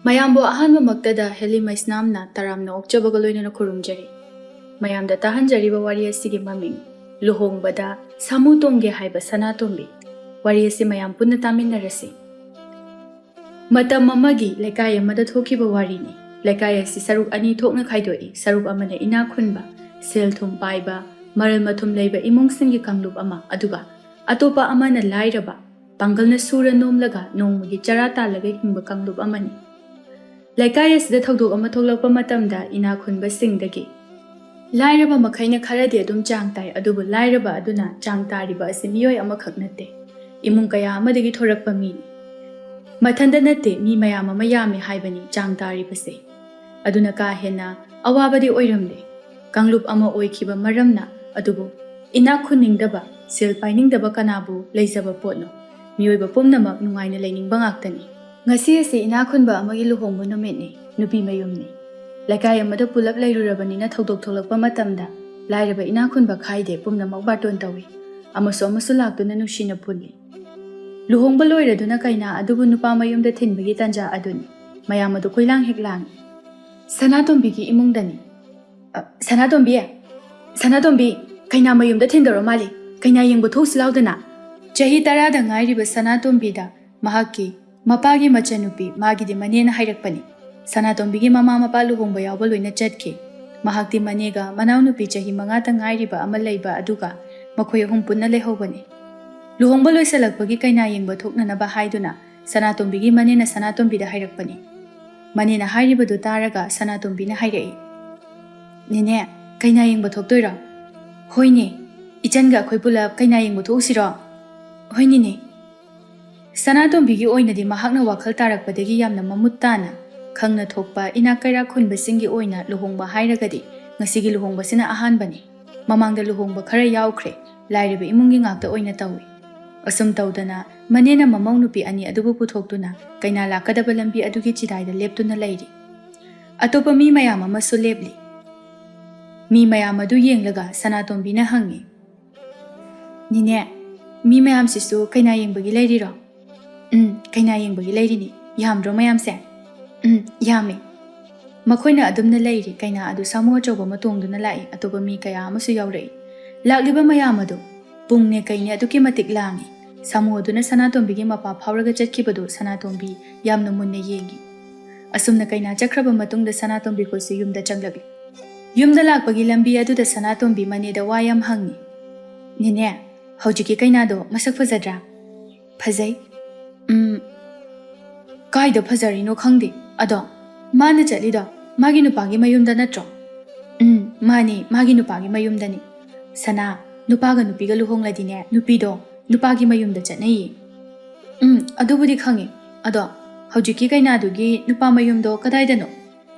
ꯃꯌꯥꯝꯕꯨ ꯑꯍꯥꯟꯕꯃꯛꯇꯗ ꯍꯦꯂꯤꯃꯩꯁꯅꯥꯝꯅ ꯇꯔꯥꯝꯅ ꯑꯣꯛꯆꯕꯒ ꯂꯣꯏꯅꯅ ꯈꯨꯔꯨꯝꯖꯔꯤ꯫ ꯃꯌꯥꯝꯗ ꯇꯥꯍꯟꯖꯔꯤꯕ ꯋꯥꯔꯤ ꯑꯁꯤꯒꯤ ꯃꯃꯤꯡ ꯂꯨꯍꯣꯡꯕꯗ ꯁꯥꯃꯨ ꯇꯣꯡꯒꯦ ꯍꯥꯏꯕ ꯁꯅꯥꯇꯣꯝꯕꯤ꯫ ꯋꯥꯔꯤ ꯑꯁꯤ ꯃꯌꯥꯝ ꯄꯨꯟꯅ ꯇꯥꯃꯤꯟꯅꯔꯁꯤ꯫ ꯃꯇꯝ ꯑꯃꯒꯤ ꯂꯩꯀꯥꯏ ꯑꯃꯗ ꯊꯣꯛꯈꯤꯕ ꯋꯥꯔꯤꯅꯤ꯫ ꯂꯩꯀꯥꯏ ꯑꯁꯤ ꯁꯔꯨꯛ ꯑꯅꯤ ꯊꯣꯛꯅ ꯈꯥꯏꯗꯣꯛꯏ꯫ ꯁꯔꯨꯛ ꯑꯃꯅ ꯏꯅꯥꯛ ꯈꯨꯟꯕ, ꯁꯦꯜ ꯊꯨꯝ ꯄꯥꯏꯕ, ꯃꯔꯜ ꯃꯊꯨꯝ ꯂꯩꯕ ꯏꯃꯨꯡꯁꯤꯡꯒꯤ ꯀꯥꯡꯂꯨꯞ ꯑꯃ, ꯑꯗꯨꯒ ꯑꯇꯣꯞꯄ ꯑꯃꯅ ꯂꯥꯏꯔꯕ, ꯄꯥꯡꯒꯜꯅ ꯁꯨꯔ ꯅꯣꯝꯂꯒ ꯅꯣꯡꯃꯒꯤ ꯆꯔꯥ ꯇꯥꯜꯂꯒ ꯍꯤꯡꯕ ꯀꯥꯡꯂꯨꯞ ꯑꯃꯅꯤ꯫ ꯂꯩꯀꯥꯏ ꯑꯁꯤꯗ ꯊꯧꯗꯣꯛ ꯑꯃ ꯊꯣꯛꯂꯛꯄ ꯃꯇꯝꯗ ꯏꯅꯥꯛ ꯈꯨꯟꯕꯁꯤꯡꯗꯒꯤ ꯂꯥꯏꯔꯕ ꯃꯈꯩꯅ ꯈꯔꯗꯤ ꯑꯗꯨꯝ ꯆꯥꯡ ꯇꯥꯏ, ꯑꯗꯨꯕꯨ ꯂꯥꯏꯔꯕ ꯑꯗꯨꯅ ꯆꯥꯡ ꯇꯥꯔꯤꯕ ꯑꯁꯤ ꯃꯤꯑꯣꯏ ꯑꯃꯈꯛ ꯅꯠꯇꯦ, ꯏꯃꯨꯡ ꯀꯌꯥ ꯑꯃꯗꯒꯤ ꯊꯣꯔꯛꯄ ꯃꯤꯅꯤ꯫ ꯃꯊꯟꯇ ꯅꯠꯇꯦ, ꯃꯤ ꯃꯌꯥꯝ ꯑꯃ ꯌꯥꯝꯃꯤ ꯍꯥꯏꯕꯅꯤ ꯆꯥꯡ ꯇꯥꯔꯤꯕꯁꯦ꯫ ꯑꯗꯨꯅ ꯀꯥ ꯍꯦꯟꯅ ꯑꯋꯥꯕꯗꯤ ꯑꯣꯏꯔꯝꯗꯦ ꯀꯥꯡꯂꯨꯞ ꯑꯃ ꯑꯣꯏꯈꯤꯕ ꯃꯔꯝꯅ꯫ ꯑꯗꯨꯕꯨ ꯏꯅꯥꯛ ꯈꯨꯟꯅꯤꯡꯗꯕ, ꯁꯦꯜ ꯄꯥꯏꯅꯤꯡꯗꯕ ꯀꯅꯥꯕꯨ ꯂꯩꯖꯕ ꯄꯣꯠꯅꯣ? ꯃꯤꯑꯣꯏꯕ ꯄꯨꯝꯅꯃꯛ ꯅꯨꯡꯉꯥꯏꯅ ꯂꯩꯅꯤꯡꯕ ꯉꯥꯛꯇꯅꯤ꯫ ꯉꯁꯤ ꯑꯁꯤ ꯏꯅꯥꯛ ꯈꯨꯟꯕ ꯑꯃꯒꯤ ꯂꯨꯍꯣꯡꯕ ꯅꯨꯃꯤꯠꯅꯤ, ꯅꯨꯄꯤ ꯃꯌꯨꯝꯅꯤ꯫ ꯂꯩꯀꯥꯏ ꯑꯃꯗ ꯄꯨꯂꯞ ꯂꯩꯔꯨꯔꯕꯅꯤꯅ ꯊꯧꯗꯣꯛ ꯊꯣꯛꯂꯛꯄ ꯃꯇꯝꯗ ꯂꯥꯏꯔꯕ ꯏꯅꯥꯛ ꯈꯨꯟꯕ ꯈꯥꯏꯗꯦ, ꯄꯨꯝꯅꯃꯛ ꯕꯥꯔꯇꯣꯟ ꯇꯧꯏ, ꯑꯃꯁꯨ ꯂꯥꯛꯇꯨꯅ ꯅꯨꯡꯁꯤꯅ ꯄꯨꯜꯂꯤ꯫ ꯂꯨꯍꯣꯡꯕ ꯂꯣꯏꯔꯗꯨꯅ ꯀꯩꯅꯥ ꯑꯗꯨꯕꯨ ꯅꯨꯄꯥ ꯃꯌꯨꯝꯗ ꯊꯤꯟꯕꯒꯤ ꯇꯥꯟꯖꯥ ꯑꯗꯨꯅꯤ꯫ ꯃꯌꯥꯝ ꯑꯗꯨ ꯀꯣꯏꯂꯥꯡ ꯍꯦꯛ ꯂꯥꯡꯏ꯫ ꯁꯅꯥꯇꯣꯝꯕꯤꯒꯤ ꯏꯃꯨꯡꯗꯅꯤ꯫ ꯁꯅꯥꯇꯣꯝꯕꯤ, ꯀꯩꯅꯥ ꯃꯌꯨꯝꯗ ꯊꯤꯟꯗꯧꯔ ꯃꯥꯜꯂꯤ, ꯀꯩꯅꯥ ꯌꯦꯡꯕ ꯊꯣꯛꯎꯁꯤ ꯂꯥꯎꯗꯅ꯫ ꯆꯍꯤ 10ꯗ ꯉꯥꯏꯔꯤꯕ ꯁꯅꯥꯇꯣꯝꯕꯤꯗ ꯃꯍꯥꯛꯀꯤ ꯃꯄꯥꯒꯤ ꯃꯆꯟꯅꯨꯄꯤ, ꯃꯥꯒꯤꯗꯤ ꯃꯅꯦꯅ ꯍꯥꯏꯔꯛꯄꯅꯤ꯫ ꯁꯅꯥꯇꯣꯝꯕꯤꯒꯤ ꯃꯃꯥ ꯃꯄꯥ ꯂꯨꯍꯣꯡꯕ ꯌꯥꯎꯕ ꯂꯣꯏꯅ ꯆꯠꯈꯤ꯫ ꯃꯍꯥꯛꯇꯤ ꯃꯅꯦꯒ ꯃꯅꯥꯎꯅꯨꯄꯤ ꯆꯍꯤ 5ꯇ ꯉꯥꯏꯔꯤꯕ ꯑꯃ ꯂꯩꯕ, ꯑꯗꯨꯒ ꯃꯈꯣꯏ ꯑꯍꯨꯝ ꯄꯨꯟꯅ ꯂꯩꯍꯧꯕꯅꯤ꯫ ꯂꯨꯍꯣꯡꯕ ꯂꯣꯏꯁꯤꯜꯂꯛꯄꯒꯤ ꯀꯩꯅꯥ ꯌꯦꯡꯕ ꯊꯣꯛꯅꯅꯕ ꯍꯥꯏꯗꯨꯅ ꯁꯅꯥꯇꯣꯝꯕꯤꯒꯤ ꯃꯅꯦꯅ ꯁꯅꯥꯇꯣꯝꯕꯤꯗ ꯍꯥꯏꯔꯛꯄꯅꯤ꯫ ꯃꯅꯦꯅ ꯍꯥꯏꯔꯤꯕꯗꯨ ꯇꯥꯔꯒ ꯁꯅꯥꯇꯣꯝꯕꯤꯅ ꯍꯥꯏꯔꯛꯏ, "ꯅꯦꯅꯦ, ꯀꯩꯅꯥ ꯌꯦꯡꯕ ꯊꯣꯛꯇꯣꯏꯔꯣ?" "ꯍꯣꯏꯅꯦ, ꯏꯆꯟꯒ ꯑꯩꯈꯣꯏ ꯄꯨꯂꯞ ꯀꯩꯅꯥ ꯌꯦꯡꯕ ꯊꯣꯛꯎꯁꯤꯔꯣ?" "ꯍꯣꯏꯅꯦ." ꯁꯅꯥꯇꯣꯝꯕꯤꯒꯤ ꯑꯣꯏꯅꯗꯤ ꯃꯍꯥꯛꯅ ꯋꯥꯈꯜ ꯇꯥꯔꯛꯄꯗꯒꯤ ꯌꯥꯝꯅ ꯃꯃꯨꯠ ꯇꯥꯅ ꯈꯪꯅ ꯊꯣꯛꯄ ꯏꯅꯥꯛ ꯀꯩꯔꯥꯛ ꯈꯨꯟꯕꯁꯤꯡꯒꯤ ꯑꯣꯏꯅ ꯂꯨꯍꯣꯡꯕ ꯍꯥꯏꯔꯒꯗꯤ ꯉꯁꯤꯒꯤ ꯂꯨꯍꯣꯡꯕꯁꯤꯅ ꯑꯍꯥꯟꯕꯅꯤ꯫ ꯃꯃꯥꯡꯗ ꯂꯨꯍꯣꯡꯕ ꯈꯔ ꯌꯥꯎꯈ꯭ꯔꯦ, ꯂꯥꯏꯔꯕ ꯏꯃꯨꯡꯒꯤ ꯉꯥꯛꯇ ꯑꯣꯏꯅ ꯇꯧꯏ꯫ ꯑꯁꯨꯝ ꯇꯧꯗꯅ ꯃꯅꯦꯅ ꯃꯃꯧ ꯅꯨꯄꯤ ꯑꯅꯤ ꯑꯗꯨꯕꯨ ꯄꯨꯊꯣꯛꯇꯨꯅ ꯀꯩꯅꯥ ꯂꯥꯛꯀꯗꯕ ꯂꯝꯕꯤ ꯑꯗꯨꯒꯤ ꯆꯤꯗꯥꯏꯗ ꯂꯦꯞꯇꯨꯅ ꯂꯩꯔꯤ꯫ ꯑꯇꯣꯞꯄ ꯃꯤ ꯃꯌꯥꯝ ꯑꯃꯁꯨ ꯂꯦꯞꯂꯤ꯫ ꯃꯤ ꯃꯌꯥꯝ ꯑꯗꯨ ꯌꯦꯡꯂꯒ ꯁꯅꯥꯇꯣꯝꯕꯤꯅ ꯍꯪꯉꯤ, "ꯅꯤꯅꯦ, ꯃꯤ ꯃꯌꯥꯝꯁꯤꯁꯨ ꯀꯩꯅꯥ ꯌꯦꯡꯕꯒꯤ ꯂꯩꯔꯤꯔꯣ?" "ꯀꯩꯅꯥ ꯌꯦꯡꯕꯒꯤ ꯂꯩꯔꯤꯅꯤ꯫ ꯌꯥꯝꯗ꯭ꯔꯣ ꯃꯌꯥꯝꯁꯦ?" "ꯌꯥꯝꯃꯤ꯫ ꯃꯈꯣꯏꯅ ꯑꯗꯨꯝꯅ ꯂꯩꯔꯤ꯫ ꯀꯩꯅꯥ ꯑꯗꯨ ꯁꯥꯃꯨ ꯑꯆꯧꯕ ꯑꯃ ꯇꯣꯡꯗꯨꯅ ꯂꯥꯛꯏ꯫ ꯑꯇꯣꯞꯄ ꯃꯤ ꯀꯌꯥ ꯑꯃꯁꯨ ꯌꯥꯎꯔꯛꯏ꯫ ꯂꯥꯛꯂꯤꯕ ꯃꯌꯥꯝ ꯑꯗꯨ ꯄꯨꯡꯅꯦ ꯀꯩꯅꯦ ꯑꯗꯨꯛꯀꯤ ꯃꯇꯤꯛ ꯂꯥꯡꯏ꯫ ꯁꯥꯃꯨ ꯑꯗꯨꯅ ꯁꯅꯥꯇꯣꯝꯕꯤꯒꯤ ꯃꯄꯥ ꯐꯥꯎꯔꯒ ꯆꯠꯈꯤꯕꯗꯨ ꯁꯅꯥꯇꯣꯝꯕꯤ ꯌꯥꯝꯅ ꯃꯨꯟꯅ ꯌꯦꯡꯏ꯫ ꯑꯁꯨꯝꯅ ꯀꯩꯅꯥ ꯆꯠꯈ꯭ꯔꯕ ꯃꯇꯨꯡꯗ ꯁꯅꯥꯇꯣꯝꯕꯤ ꯈꯣꯏꯁꯨ ꯌꯨꯝꯗ ꯆꯪꯂꯛꯂꯤ꯫ ꯌꯨꯝꯗ ꯂꯥꯛꯄꯒꯤ ꯂꯝꯕꯤ ꯑꯗꯨꯗ ꯁꯅꯥꯇꯣꯝꯕꯤ ꯃꯅꯦꯗ ꯋꯥ ꯌꯥꯝ ꯍꯪꯉꯤ, "ꯅꯦꯅꯦ, ꯍꯧꯖꯤꯛꯀꯤ ꯀꯩꯅꯥꯗꯣ ꯃꯁꯛ ꯐꯖꯗ꯭ꯔꯥ?" "ꯐꯖꯩ." "ꯀꯥꯏꯗ ꯐꯖꯔꯤꯅꯣ ꯈꯪꯗꯦ, ꯑꯗꯣ ꯃꯥꯅ ꯆꯠꯂꯤꯗꯣ ꯃꯥꯒꯤ ꯅꯨꯄꯥꯒꯤ ꯃꯌꯨꯝꯗ ꯅꯠꯇ꯭ꯔꯣ?" "ꯃꯥꯅꯤ, ꯃꯥꯒꯤ ꯅꯨꯄꯥꯒꯤ ꯃꯌꯨꯝꯗꯅꯤ꯫ ꯁꯅꯥ, ꯅꯨꯄꯥꯒ ꯅꯨꯄꯤꯒ ꯂꯨꯍꯣꯡꯂꯗꯤꯅꯦ, ꯅꯨꯄꯤꯗꯣ ꯅꯨꯄꯥꯒꯤ ꯃꯌꯨꯝꯗ ꯆꯠꯅꯩꯌꯦ." "ꯑꯗꯨꯕꯨꯗꯤ ꯈꯪꯉꯤ, ꯑꯗꯣ ꯍꯧꯖꯤꯛꯀꯤ ꯀꯩꯅꯥꯗꯨꯒꯤ ꯅꯨꯄꯥ ꯃꯌꯨꯝꯗꯣ ꯀꯗꯥꯏꯗꯅꯣ?"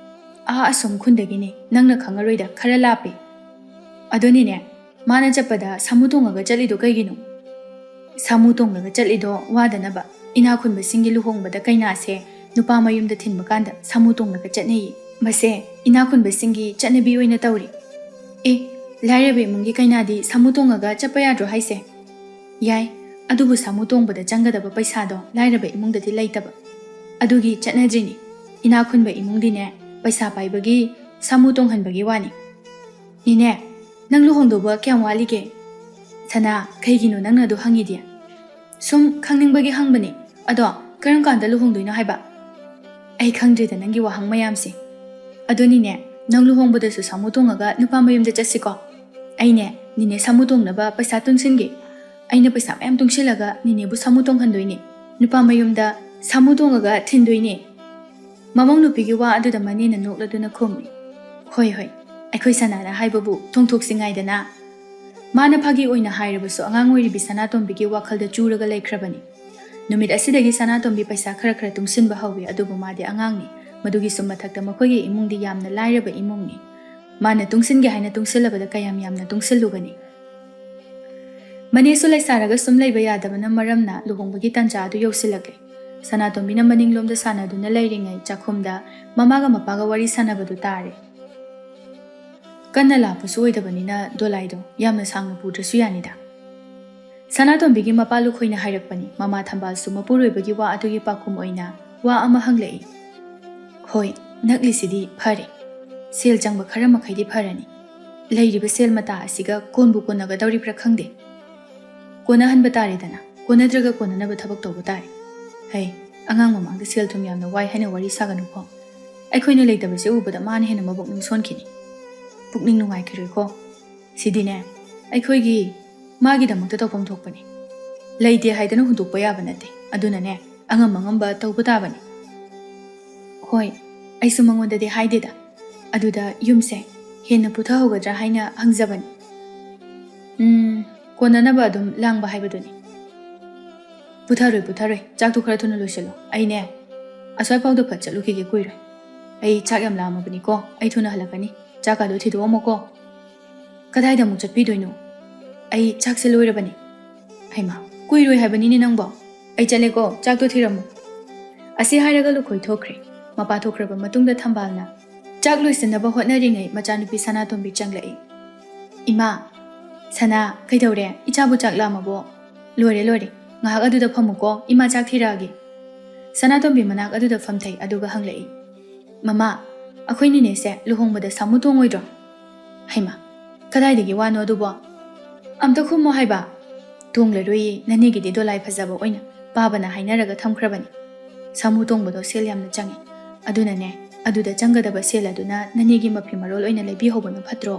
"ꯑꯁꯣꯝ ꯈꯨꯟꯗꯒꯤꯅꯤ, ꯅꯪꯅ ꯈꯪꯉꯔꯣꯏꯗ, ꯈꯔ ꯂꯥꯞꯄꯤ." "ꯑꯗꯨꯅꯤꯅꯦ, ꯃꯥꯅ ꯆꯠꯄꯗ ꯁꯥꯃꯨ ꯇꯣꯡꯉꯒ ꯆꯠꯂꯤꯗꯣ ꯀꯩꯒꯤꯅꯣ?" "ꯁꯥꯃꯨ ꯇꯣꯡꯂꯒ ꯆꯠꯂꯤꯗꯣ ꯋꯥꯗꯅꯕ꯫ ꯏꯅꯥꯛ ꯈꯨꯟꯕꯁꯤꯡꯒꯤ ꯂꯨꯍꯣꯡꯕꯗ ꯀꯩꯅꯥꯁꯦ ꯅꯨꯄꯥ ꯃꯌꯨꯝꯗ ꯊꯤꯟꯕ ꯀꯥꯟꯗ ꯁꯥꯃꯨ ꯇꯣꯡꯂꯒ ꯆꯠꯅꯩꯌꯦ꯫ ꯃꯁꯦ ꯏꯅꯥꯛ ꯈꯨꯟꯕꯁꯤꯡꯒꯤ ꯆꯠꯅꯕꯤ ꯑꯣꯏꯅ ꯇꯧꯔꯤ." "ꯂꯥꯏꯔꯕ ꯏꯃꯨꯡꯒꯤ ꯀꯩꯅꯥꯗꯤ ꯁꯥꯃꯨ ꯇꯣꯡꯉꯒ ꯆꯠꯄ ꯌꯥꯗ꯭ꯔꯣ ꯍꯥꯏꯁꯦ?" "ꯌꯥꯏ, ꯑꯗꯨꯕꯨ ꯁꯥꯃꯨ ꯇꯣꯡꯕꯗ ꯆꯪꯒꯗꯕ ꯄꯩꯁꯥꯗꯣ ꯂꯥꯏꯔꯕ ꯏꯃꯨꯡꯗꯗꯤ ꯂꯩꯇꯕ, ꯑꯗꯨꯒꯤ ꯆꯠꯅꯗ꯭ꯔꯤꯅꯤ꯫ ꯏꯅꯥꯛ ꯈꯨꯟꯕ ꯏꯃꯨꯡꯗꯤꯅꯦ, ꯄꯩꯁా ꯄꯥꯏꯕꯒꯤ ꯁꯥꯃꯨ ꯇꯣꯡꯍꯟꯕꯒꯤ ꯋꯥꯅꯤ." "ꯅꯤꯅꯦ, ꯅꯪ ꯂꯨꯍꯣꯡꯗꯧꯕ ꯀꯌꯥꯝ ꯋꯥꯠꯂꯤꯒꯦ?" "ꯁꯅꯥ, ꯀꯩꯒꯤꯅꯣ ꯅꯪꯅ ꯑꯗꯨ ꯍꯪꯉꯤꯗꯤ?" "ꯁꯨꯝ ꯈꯪꯅꯤꯡꯕꯒꯤ ꯍꯪꯕꯅꯤ, ꯑꯗꯣ ꯀꯔꯝ ꯀꯥꯟꯗ ꯂꯨꯍꯣꯡꯗꯣꯏꯅꯣ ꯍꯥꯏꯕ?" "ꯑꯩ ꯈꯪꯗ꯭ꯔꯤꯗ ꯅꯪꯒꯤ ꯋꯥꯍꯪ ꯃꯌꯥꯝꯁꯦ꯫ ꯑꯗꯨꯅꯤꯅꯦ, ꯅꯪ ꯂꯨꯍꯣꯡꯕꯗꯁꯨ ꯁꯥꯃꯨ ꯇꯣꯡꯉꯒ ꯅꯨꯄꯥ ꯃꯌꯨꯝꯗ ꯆꯠꯁꯤꯀꯣ? ꯑꯩꯅꯦ, ꯅꯤꯅꯦ ꯁꯥꯃꯨ ꯇꯣꯡꯅꯕ ꯄꯩꯁా ꯇꯨꯡꯁꯤꯟꯒꯦ꯫ ꯑꯩꯅ ꯄꯩꯁా ꯃꯌꯥꯝ ꯇꯨꯡꯁꯤꯜꯂꯒ ꯅꯤꯅꯦꯕꯨ ꯁꯥꯃꯨ ꯇꯣꯡꯍꯟꯗꯣꯏꯅꯦ, ꯅꯨꯄꯥ ꯃꯌꯨꯝꯗ ꯁꯥꯃꯨ ꯇꯣꯡꯉꯒ ꯊꯤꯟꯗꯣꯏꯅꯦ." ꯃꯃꯧ ꯅꯨꯄꯤꯒꯤ ꯋꯥ ꯑꯗꯨꯗ ꯃꯅꯦꯅ ꯅꯣꯛꯂꯗꯨꯅ ꯈꯨꯝꯃꯤ, "ꯍꯣꯏ, ꯑꯩꯈꯣꯏ ꯁꯅꯥꯅ ꯍꯥꯏꯕꯕꯨ ꯊꯣꯡꯊꯣꯛꯁꯤꯉꯥꯏꯗꯅ." ꯃꯥꯅ ꯐꯥꯒꯤ ꯑꯣꯏꯅ ꯍꯥꯏꯔꯕꯁꯨ ꯑꯉꯥꯡ ꯑꯣꯏꯔꯤꯕꯤ ꯁꯅꯥꯇꯣꯝꯕꯤꯒꯤ ꯋꯥꯈꯜꯗ ꯆꯨꯔꯒ ꯂꯩꯈ꯭ꯔꯕꯅꯤ꯫ ꯅꯨꯃꯤꯠ ꯑꯁꯤꯗꯒꯤ ꯁꯅꯥꯇꯣꯝꯕꯤ ꯄꯩꯁꯥ ꯈꯔ ꯈꯔ ꯇꯨꯡꯁꯤꯟꯕ ꯍꯧꯏ꯫ ꯑꯗꯨꯕꯨ ꯃꯥꯗꯤ ꯑꯉꯥꯡꯅꯤ, ꯃꯗꯨꯒꯤꯁꯨ ꯃꯊꯛꯇ ꯃꯈꯣꯏꯒꯤ ꯏꯃꯨꯡꯗꯤ ꯌꯥꯝꯅ ꯂꯥꯏꯔꯕ ꯏꯃꯨꯡꯅꯤ꯫ ꯃꯥꯅ ꯇꯨꯡꯁꯤꯟꯒꯦ ꯍꯥꯏꯅ ꯇꯨꯡꯁꯤꯜꯂꯕꯗ ꯀꯌꯥꯝ ꯌꯥꯝꯅ ꯇꯨꯡꯁꯤꯜꯂꯨꯒꯅꯤ? ꯃꯅꯦꯁꯨ ꯂꯩꯁꯥꯔꯒ ꯁꯨꯝ ꯂꯩꯕ ꯌꯥꯗꯕꯅ ꯃꯔꯝꯅ ꯂꯨꯍꯣꯡꯕꯒꯤ ꯇꯥꯟꯖꯥ ꯑꯗꯨ ꯌꯧꯁꯤꯜꯂꯛꯂꯦ꯫ ꯁꯅꯥꯇꯣꯝꯕꯤꯅ ꯃꯅꯤꯡꯂꯣꯝꯗ ꯁꯥꯟꯅꯗꯨꯅ ꯂꯩꯔꯤꯉꯩ ꯆꯥꯛꯈꯨꯝꯗ ꯃꯃꯥꯒ ꯃꯄꯥꯒ ꯋꯥꯔꯤ ꯁꯥꯟꯅꯕꯗꯨ ꯇꯥꯔꯦ꯫ ꯀꯟꯅ ꯂꯥꯞꯄꯁꯨ ꯑꯣꯏꯗꯕꯅꯤꯅ ꯗꯣꯂꯥꯏꯗꯣ ꯌꯥꯝꯅ ꯁꯥꯡꯅ ꯄꯨꯗ꯭ꯔꯁꯨ ꯌꯥꯅꯤꯗ꯫ ꯁꯅꯥꯇꯣꯝꯕꯤꯒꯤ ꯃꯄꯥ ꯂꯨꯈꯣꯏꯅ ꯍꯥꯏꯔꯛꯄꯅꯤ꯫ ꯃꯃꯥ ꯊꯝꯕꯥꯜꯁꯨ ꯃꯄꯨꯔꯣꯏꯕꯒꯤ ꯋꯥ ꯑꯗꯨꯒꯤ ꯄꯥꯎꯈꯨꯝ ꯑꯣꯏꯅ ꯋꯥ ꯑꯃ ꯍꯪꯂꯛꯏ꯫ ꯍꯣꯏ ꯅꯛꯂꯤꯁꯤꯗꯤ ꯐꯔꯦ ꯁꯦꯜ ꯆꯪꯕ ꯈꯔ ꯃꯈꯩꯗꯤ ꯐꯔꯅꯤ ꯂꯩꯔꯤꯕ ꯁꯦꯜ ꯃꯇꯥ ꯑꯁꯤꯒ ꯀꯣꯟꯕꯨ ꯀꯣꯟꯅꯒꯗꯧꯔꯤꯕ꯭ꯔꯥ ꯈꯪꯗꯦ ꯀꯣꯟꯅꯍꯟꯕ ꯇꯥꯔꯦꯗꯅ ꯀꯣꯟꯅꯗ꯭ꯔꯒ ꯀꯣꯟꯅꯅꯕ ꯊꯕꯛ ꯇꯧꯕ ꯇꯥꯔꯦ ꯍꯩ ꯑꯉꯥꯡ ꯃꯃꯥꯡꯗ ꯁꯦꯜ ꯊꯨꯝ ꯌꯥꯝꯅ ꯋꯥꯏ ꯍꯥꯏꯅ ꯋꯥꯔꯤ ꯁꯥꯒꯅꯨꯀꯣ ꯑꯩꯈꯣꯏꯅ ꯂꯩꯇꯕꯁꯦ ꯎꯕꯗ ꯃꯥꯅ ꯍꯦꯟꯅ ꯃꯕꯨꯛꯅꯤꯡ ꯁꯣꯟꯈꯤꯅꯤ ꯄꯨꯛꯅꯤꯡ ꯅꯨꯡꯉꯥꯏꯈꯤꯔꯣꯏꯀꯣ ꯁꯤꯗꯤꯅꯦ ꯑꯩꯈꯣꯏꯒꯤ ꯃꯥꯒꯤꯗꯃꯛꯇ ꯇꯧꯐꯝ ꯊꯣꯛꯄꯅꯤ ꯂꯩꯇꯦ ꯍꯥꯏꯗꯅ ꯍꯨꯟꯗꯣꯛꯄ ꯌꯥꯕ ꯅꯠꯇꯦ ꯑꯗꯨꯅꯅꯦ ꯑꯉꯝ ꯑꯉꯝꯕ ꯇꯧꯕ ꯇꯥꯕꯅꯤ ꯍꯣꯏ ꯑꯩꯁꯨ ꯃꯉꯣꯟꯗꯗꯤ ꯍꯥꯏꯗꯦꯗ ꯑꯗꯨꯗ ꯌꯨꯝꯁꯦ ꯍꯦꯟꯅ ꯄꯨꯊꯍꯧꯒꯗ꯭ꯔꯥ ꯍꯥꯏꯅ ꯍꯪꯖꯕꯅꯤ ꯀꯣꯟꯅꯅꯕ ꯑꯗꯨꯝ ꯂꯥꯡꯕ ꯍꯥꯏꯕꯗꯨꯅꯤ ꯄꯨꯊꯔꯣꯏ ꯆꯥꯛꯇꯨ ꯈꯔ ꯊꯨꯅ ꯂꯣꯏꯁꯤꯜꯂꯣ ꯑꯩꯅꯦ ꯑꯁ꯭ꯋꯥꯏꯐꯥꯎꯗ ꯐꯠ ꯆꯠꯂꯨꯈꯤꯒꯦ ꯀꯨꯏꯔꯣꯏ ꯑꯩ ꯆꯥꯛ ꯌꯥꯝ ꯂꯥꯝꯃꯕꯅꯤꯀꯣ ꯑꯩ ꯊꯨꯅ ꯍꯜꯂꯛꯀꯅꯤ ꯆꯥꯛꯀꯥꯗꯣ ꯊꯤꯗꯣꯛꯑꯝꯃꯣꯀꯣ ꯀꯗꯥꯏꯗ ꯑꯃꯨꯛ ꯆꯠꯄꯤꯗꯣꯏꯅꯣ ꯑꯩ ꯆꯥꯛꯁꯦ ꯂꯣꯏꯔꯕꯅꯤ ꯍꯩꯃꯥ ꯀꯨꯏꯔꯣꯏ ꯍꯥꯏꯕꯅꯤꯅꯦ ꯅꯪꯕꯣ ꯑꯩ ꯆꯠꯂꯦꯀꯣ ꯆꯥꯛꯇꯣ ꯊꯤꯔꯝꯃꯨ ꯑꯁꯤ ꯍꯥꯏꯔꯒ ꯂꯨꯈꯣꯏ ꯊꯣꯛꯈ꯭ꯔꯦ ꯃꯄꯥ ꯊꯣꯛꯈ꯭ꯔꯕ ꯃꯇꯨꯡꯗ ꯊꯝꯕꯥꯜꯅ ꯆꯥꯛ ꯂꯣꯏꯁꯤꯟꯅꯕ ꯍꯣꯠꯅꯔꯤꯉꯩ ꯃꯆꯥꯅꯨꯄꯤ ꯁꯅꯥꯇꯣꯝꯕꯤ ꯆꯪꯂꯛꯏ ꯏꯃꯥ ꯁꯅꯥ ꯀꯩꯗꯧꯔꯦ ꯏꯆꯥꯕꯨ ꯆꯥꯛ ꯂꯥꯝꯃꯕꯣ ꯂꯣꯏꯔꯦ ꯉꯥꯏꯍꯥꯛ ꯑꯗꯨꯗ ꯐꯝꯃꯨꯀꯣ ꯏꯃꯥ ꯆꯥꯛ ꯊꯤꯔꯛꯑꯒꯦ ꯁꯅꯥꯇꯣꯝꯕꯤ ꯃꯅꯥꯛ ꯑꯗꯨꯗ ꯐꯝꯊꯩ ꯑꯗꯨꯒ ꯍꯪꯂꯛꯏ ꯃꯃꯥ ꯑꯩꯈꯣꯏ ꯅꯤꯅꯦꯁꯦ ꯂꯨꯍꯣꯡꯕꯗ ꯁꯥꯃꯨ ꯇꯣꯡꯉꯣꯏꯗ꯭ꯔꯣ ꯍꯩꯃꯥ ꯀꯗꯥꯏꯗꯒꯤ ꯋꯥꯅꯣ ꯑꯗꯨꯕꯣ ꯑꯝꯇ ꯈꯨꯝꯃꯣ ꯍꯥꯏꯕ ꯇꯣꯡꯂꯔꯣꯏꯌꯦ ꯅꯅꯦꯒꯤꯗꯤ ꯗꯣꯂꯥꯏ ꯐꯖꯕ ꯑꯣꯏꯅ ꯄꯥꯕꯅ ꯍꯥꯏꯅꯔꯒ ꯊꯝꯈ꯭ꯔꯕꯅꯤ ꯁꯥꯃꯨ ꯇꯣꯡꯕꯗꯣ ꯁꯦꯜ ꯌꯥꯝꯅ ꯆꯪꯉꯤ ꯑꯗꯨꯅꯅꯦ ꯑꯗꯨꯗ ꯆꯪꯒꯗꯕ ꯁꯦꯜ ꯑꯗꯨꯅ ꯅꯅꯦꯒꯤ ꯃꯐꯤ ꯃꯔꯣꯜ ꯑꯣꯏꯅ ꯂꯩꯕꯤꯍꯧꯕꯅ ꯐꯠꯇ꯭ꯔꯣ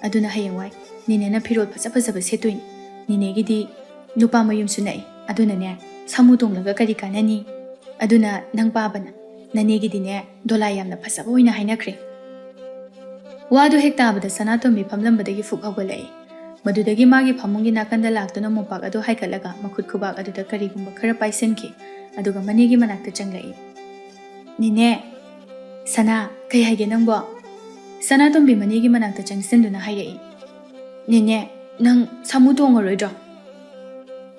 ꯑꯗꯨꯅ ꯍꯌꯦꯡꯋꯥꯏ ꯅꯤꯅꯦꯅ ꯐꯤꯔꯣꯜ ꯐꯖ ꯁꯦꯠꯇꯣꯏꯅꯤ ꯅꯤꯅꯦꯒꯤꯗꯤ ꯅꯨꯄꯥ ꯃꯌꯨꯝꯁꯨ ꯅꯛꯏ ꯑꯗꯨꯅꯅꯦ ꯁꯥꯃꯨ ꯇꯣꯡꯂꯒ ꯀꯔꯤ ꯀꯥꯟꯅꯅꯤ ꯑꯗꯨꯅ ꯅꯪ ꯄꯥꯕꯅ ꯅꯅꯦꯒꯤꯗꯤꯅꯦ ꯗꯣꯂꯥꯏ ꯌꯥꯝꯅ ꯐꯖꯕ ꯑꯣꯏꯅ ꯍꯥꯏꯅꯈ꯭ꯔꯦ ꯋꯥꯗꯨ ꯍꯦꯛ ꯇꯥꯕꯗ ꯁꯅꯥꯇꯣꯝꯕꯤ ꯐꯝꯂꯝꯕꯗꯒꯤ ꯐꯨꯛ ꯍꯧꯒꯠꯂꯛꯏ ꯃꯗꯨꯗꯒꯤ ꯃꯥꯒꯤ ꯐꯃꯨꯡꯒꯤ ꯅꯥꯀꯟꯗ ꯂꯥꯛꯇꯨꯅ ꯃꯣꯝꯄꯥꯛ ꯑꯗꯨ ꯍꯥꯏꯒꯠꯂꯒ ꯃꯈꯨꯠ ꯈꯨꯕꯥꯛ ꯑꯗꯨꯗ ꯀꯔꯤꯒꯨꯝꯕ ꯈꯔ ꯄꯥꯏꯁꯤꯟꯈꯤ ꯑꯗꯨꯒ ꯃꯅꯦꯒꯤ ꯃꯅꯥꯛꯇ ꯆꯪꯂꯛꯏ ꯅꯤꯅꯦ ꯁꯅꯥ ꯀꯩ ꯍꯥꯏꯒꯦ ꯅꯪꯕꯣ ꯁꯅꯥꯇꯣꯝꯕꯤ ꯃꯅꯦꯒꯤ ꯃꯅꯥꯛꯇ ꯆꯪꯁꯤꯟꯗꯨꯅ ꯍꯥꯏꯔꯛꯏ ꯅꯤꯅꯦ ꯅꯪ ꯁꯥꯃꯨ ꯇꯣꯡꯉꯔꯣꯏꯗ꯭ꯔꯣ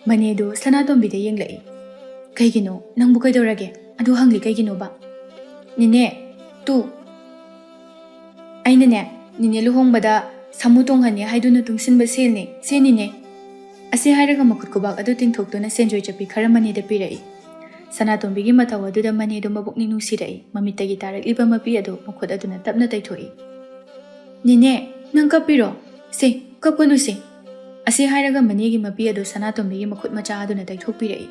ꯃꯅꯦꯗꯨ ꯁꯅꯥꯇꯣꯝꯕꯤꯗ ꯌꯦꯡꯂꯛꯏ ꯀꯩꯒꯤꯅꯣ ꯅꯪꯕꯨ ꯀꯩꯗꯧꯔꯒꯦ ꯑꯗꯨ ꯍꯪꯂꯤ ꯀꯩꯒꯤꯅꯣꯕ ꯅꯤꯅꯦ ꯑꯩꯅꯅꯦ ꯅꯤꯅꯦ ꯂꯨꯍꯣꯡꯕꯗ ꯁꯥꯃꯨ ꯇꯣꯡꯍꯟꯅꯤ ꯍꯥꯏꯗꯨꯅ ꯇꯨꯡꯁꯤꯟꯕ ꯁꯦꯜꯅꯦ ꯁꯦꯟꯅꯤꯅꯦ ꯑꯁꯤ ꯍꯥꯏꯔꯒ ꯃꯈꯨꯠ ꯈꯨꯕꯥꯛ ꯑꯗꯨ ꯇꯤꯡꯊꯣꯛꯇꯨꯅ ꯁꯦꯟꯖꯣꯏ ꯆꯠꯄꯤ ꯈꯔ ꯃꯅꯦꯗ ꯄꯤꯔꯛꯏ ꯁꯅꯥꯇꯣꯝꯕꯤꯒꯤ ꯃꯇꯧ ꯑꯗꯨꯗ ꯃꯅꯦꯗꯨ ꯃꯕꯨꯛꯅꯤꯡ ꯅꯨꯡꯁꯤꯔꯛꯏ ꯃꯃꯤꯠꯇꯒꯤ ꯇꯥꯔꯛꯂꯤꯕ ꯃꯄꯤ ꯑꯗꯨ ꯃꯈꯨꯠ ꯑꯗꯨꯅ ꯇꯞꯅ ꯇꯩꯊꯣꯛꯏ ꯅꯤꯅꯦ ꯅꯪ ꯀꯞꯄꯤꯔꯣ ꯁꯦ ꯀꯞꯀꯅꯨꯁꯦ ꯑꯁꯤ ꯍꯥꯏꯔꯒ ꯃꯅꯦꯒꯤ ꯃꯄꯤ ꯑꯗꯨ ꯁꯅꯥꯇꯣꯝꯕꯤꯒꯤ ꯃꯈꯨꯠ ꯃꯆꯥ ꯑꯗꯨꯅ ꯇꯩꯊꯣꯛꯄꯤꯔꯛꯏ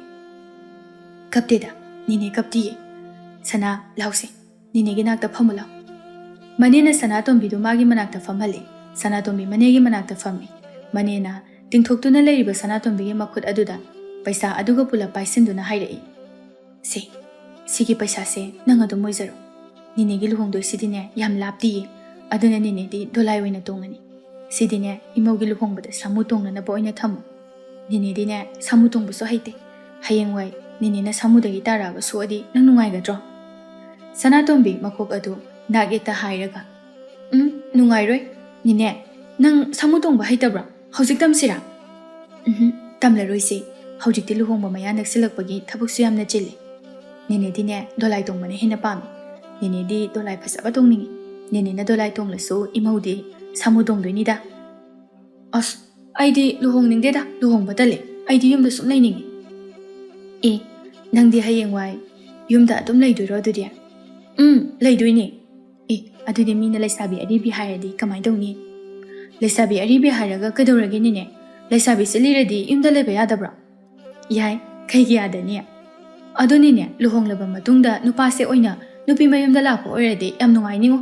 ꯀꯞꯇꯦꯗ ꯅꯤꯅꯦ ꯀꯞꯇꯤꯌꯦ ꯁꯅꯥ ꯂꯥꯎꯁꯦ ꯅꯤꯅꯦꯒꯤ ꯅꯥꯛꯇ ꯐꯝꯃꯨ ꯂꯥꯎ ꯃꯅꯦꯅ ꯁꯅꯥꯇꯣꯝꯕꯤꯗꯨ ꯃꯥꯒꯤ ꯃꯅꯥꯛꯇ ꯐꯝꯍꯜꯂꯤ ꯁꯅꯥꯇꯣꯝꯕꯤ ꯃꯅꯦꯒꯤ ꯃꯅꯥꯛꯇ ꯐꯝꯃꯤ ꯃꯅꯦꯅ ꯇꯤꯡꯊꯣꯛꯇꯨꯅ ꯂꯩꯔꯤꯕ ꯁꯅꯥꯇꯣꯝꯕꯤꯒꯤ ꯃꯈꯨꯠ ꯑꯗꯨꯗ ꯄꯩꯁꯥ ꯑꯗꯨꯒ ꯄꯨꯂꯞ ꯄꯥꯏꯁꯤꯟꯗꯨꯅ ꯍꯥꯏꯔꯛꯏ ꯁꯤꯒꯤ ꯄꯩꯁꯥꯁꯦ ꯅꯪ ꯑꯗꯨꯝ ꯑꯣꯏꯖꯔꯣ ꯅꯤꯅꯦꯒꯤ ꯂꯨꯍꯣꯡꯗꯣꯏꯁꯤꯗꯤꯅꯦ ꯌꯥꯝ ꯂꯥꯞꯇꯤꯌꯦ ꯑꯗꯨꯅ ꯅꯤꯅꯦꯗꯤ ꯗꯣꯂꯥꯏ ꯑꯣꯏꯅ ꯇꯣꯡꯉꯅꯤ ꯁꯤꯗꯤꯅꯦ ꯏꯃꯧꯒꯤ ꯂꯨꯍꯣꯡꯕꯗ ꯁꯥꯃꯨ ꯇꯣꯡꯅꯅꯕ ꯑꯣꯏꯅ ꯊꯝꯃꯨ ꯅꯤꯅꯦꯗꯤꯅꯦ ꯁꯥꯃꯨ ꯇꯣꯡꯕꯁꯨ ꯍꯩꯇꯦ ꯍꯌꯦꯡꯋꯥꯏ ꯅꯤꯅꯦꯅ ꯁꯥꯃꯨꯗꯒꯤ ꯇꯥꯔꯛꯑꯕ ꯁꯣꯛꯑꯗꯤ ꯅꯪ ꯅꯨꯡꯉꯥꯏꯒꯗ꯭ꯔꯣ ꯁꯅꯥꯇꯣꯝꯕꯤ ꯃꯀꯣꯛ ꯑꯗꯨ ꯅꯥꯛ ꯌꯦꯠꯇ ꯍꯥꯏꯔꯒ ꯅꯨꯡꯉꯥꯏꯔꯣꯏ ꯅꯤꯅꯦ ꯅꯪ ꯁꯥꯃꯨ ꯇꯣꯡꯕ ꯍꯩꯇꯕ꯭ꯔꯣ ꯍꯧꯖꯤꯛ ꯇꯝꯁꯤꯔꯥ ꯇꯝꯂꯔꯣꯏꯁꯦ ꯍꯧꯖꯤꯛꯇꯤ ꯂꯨꯍꯣꯡꯕ ꯃꯌꯥ ꯅꯛꯁꯤꯜꯂꯛꯄꯒꯤ ꯊꯕꯛꯁꯨ ꯌꯥꯝꯅ ꯆꯤꯜꯂꯤ ꯅꯤꯅꯦꯗꯤꯅꯦ ꯗꯣꯂꯥꯏ ꯇꯣꯡꯕꯅ ꯍꯦꯟꯅ ꯄꯥꯝꯃꯤ ꯅꯤꯅꯦꯗꯤ ꯗꯣꯂꯥꯏ ꯐꯖꯕ ꯇꯣꯡꯅꯤꯡꯉꯤ ꯅꯤꯅꯦꯅ ꯗꯣꯂꯥꯏ ꯇꯣꯡꯂꯁꯨ ꯏꯃꯧꯗꯤ ꯁꯥꯃꯨ ꯇꯣꯡꯗꯣꯏꯅꯤꯗ ꯑꯁ ꯑꯩꯗꯤ ꯂꯨꯍꯣꯡꯅꯤꯡꯗꯦꯗ ꯂꯨꯍꯣꯡꯕ ꯇꯜꯂꯦ ꯑꯩꯗꯤ ꯌꯨꯝꯗ ꯁꯨꯝ ꯂꯩꯅꯤꯡꯉꯤ ꯅꯪꯗꯤ ꯍꯌꯦꯡꯋꯥꯏ ꯌꯨꯝꯗ ꯑꯗꯨꯝ ꯂꯩꯗꯣꯏꯔꯣ ꯑꯗꯨꯗꯤ ꯂꯩꯗꯣꯏꯅꯦ ꯑꯗꯨꯗꯤ ꯃꯤꯅ ꯂꯩꯁꯥꯕꯤ ꯑꯔꯤꯕꯤ ꯍꯥꯏꯔꯗꯤ ꯀꯃꯥꯏꯅ ꯇꯧꯅꯤ ꯂꯩꯁꯥꯕꯤ ꯑꯔꯤꯕꯤ ꯍꯥꯏꯔꯒ ꯀꯩꯗꯧꯔꯒꯦ ꯅꯤꯅꯦ ꯂꯩꯁꯥꯕꯤꯁꯦ ꯂꯤꯔꯗꯤ ꯌꯨꯝꯗ ꯂꯩꯕ ꯌꯥꯗꯕ꯭ꯔꯣ ꯌꯥꯏ ꯀꯩꯒꯤ ꯌꯥꯗꯅꯤ ꯑꯗꯨꯅꯤꯅꯦ ꯂꯨꯍꯣꯡꯂꯕ ꯃꯇꯨꯡꯗ ꯅꯨꯄꯥꯁꯦ ꯑꯣꯏꯅ ꯅꯨꯄꯤ ꯃꯌꯨꯝꯗ ꯂꯥꯛꯄ ꯑꯣꯏꯔꯗꯤ ꯌꯥꯝ ꯅꯨꯡꯉꯥꯏꯅꯤꯉꯣ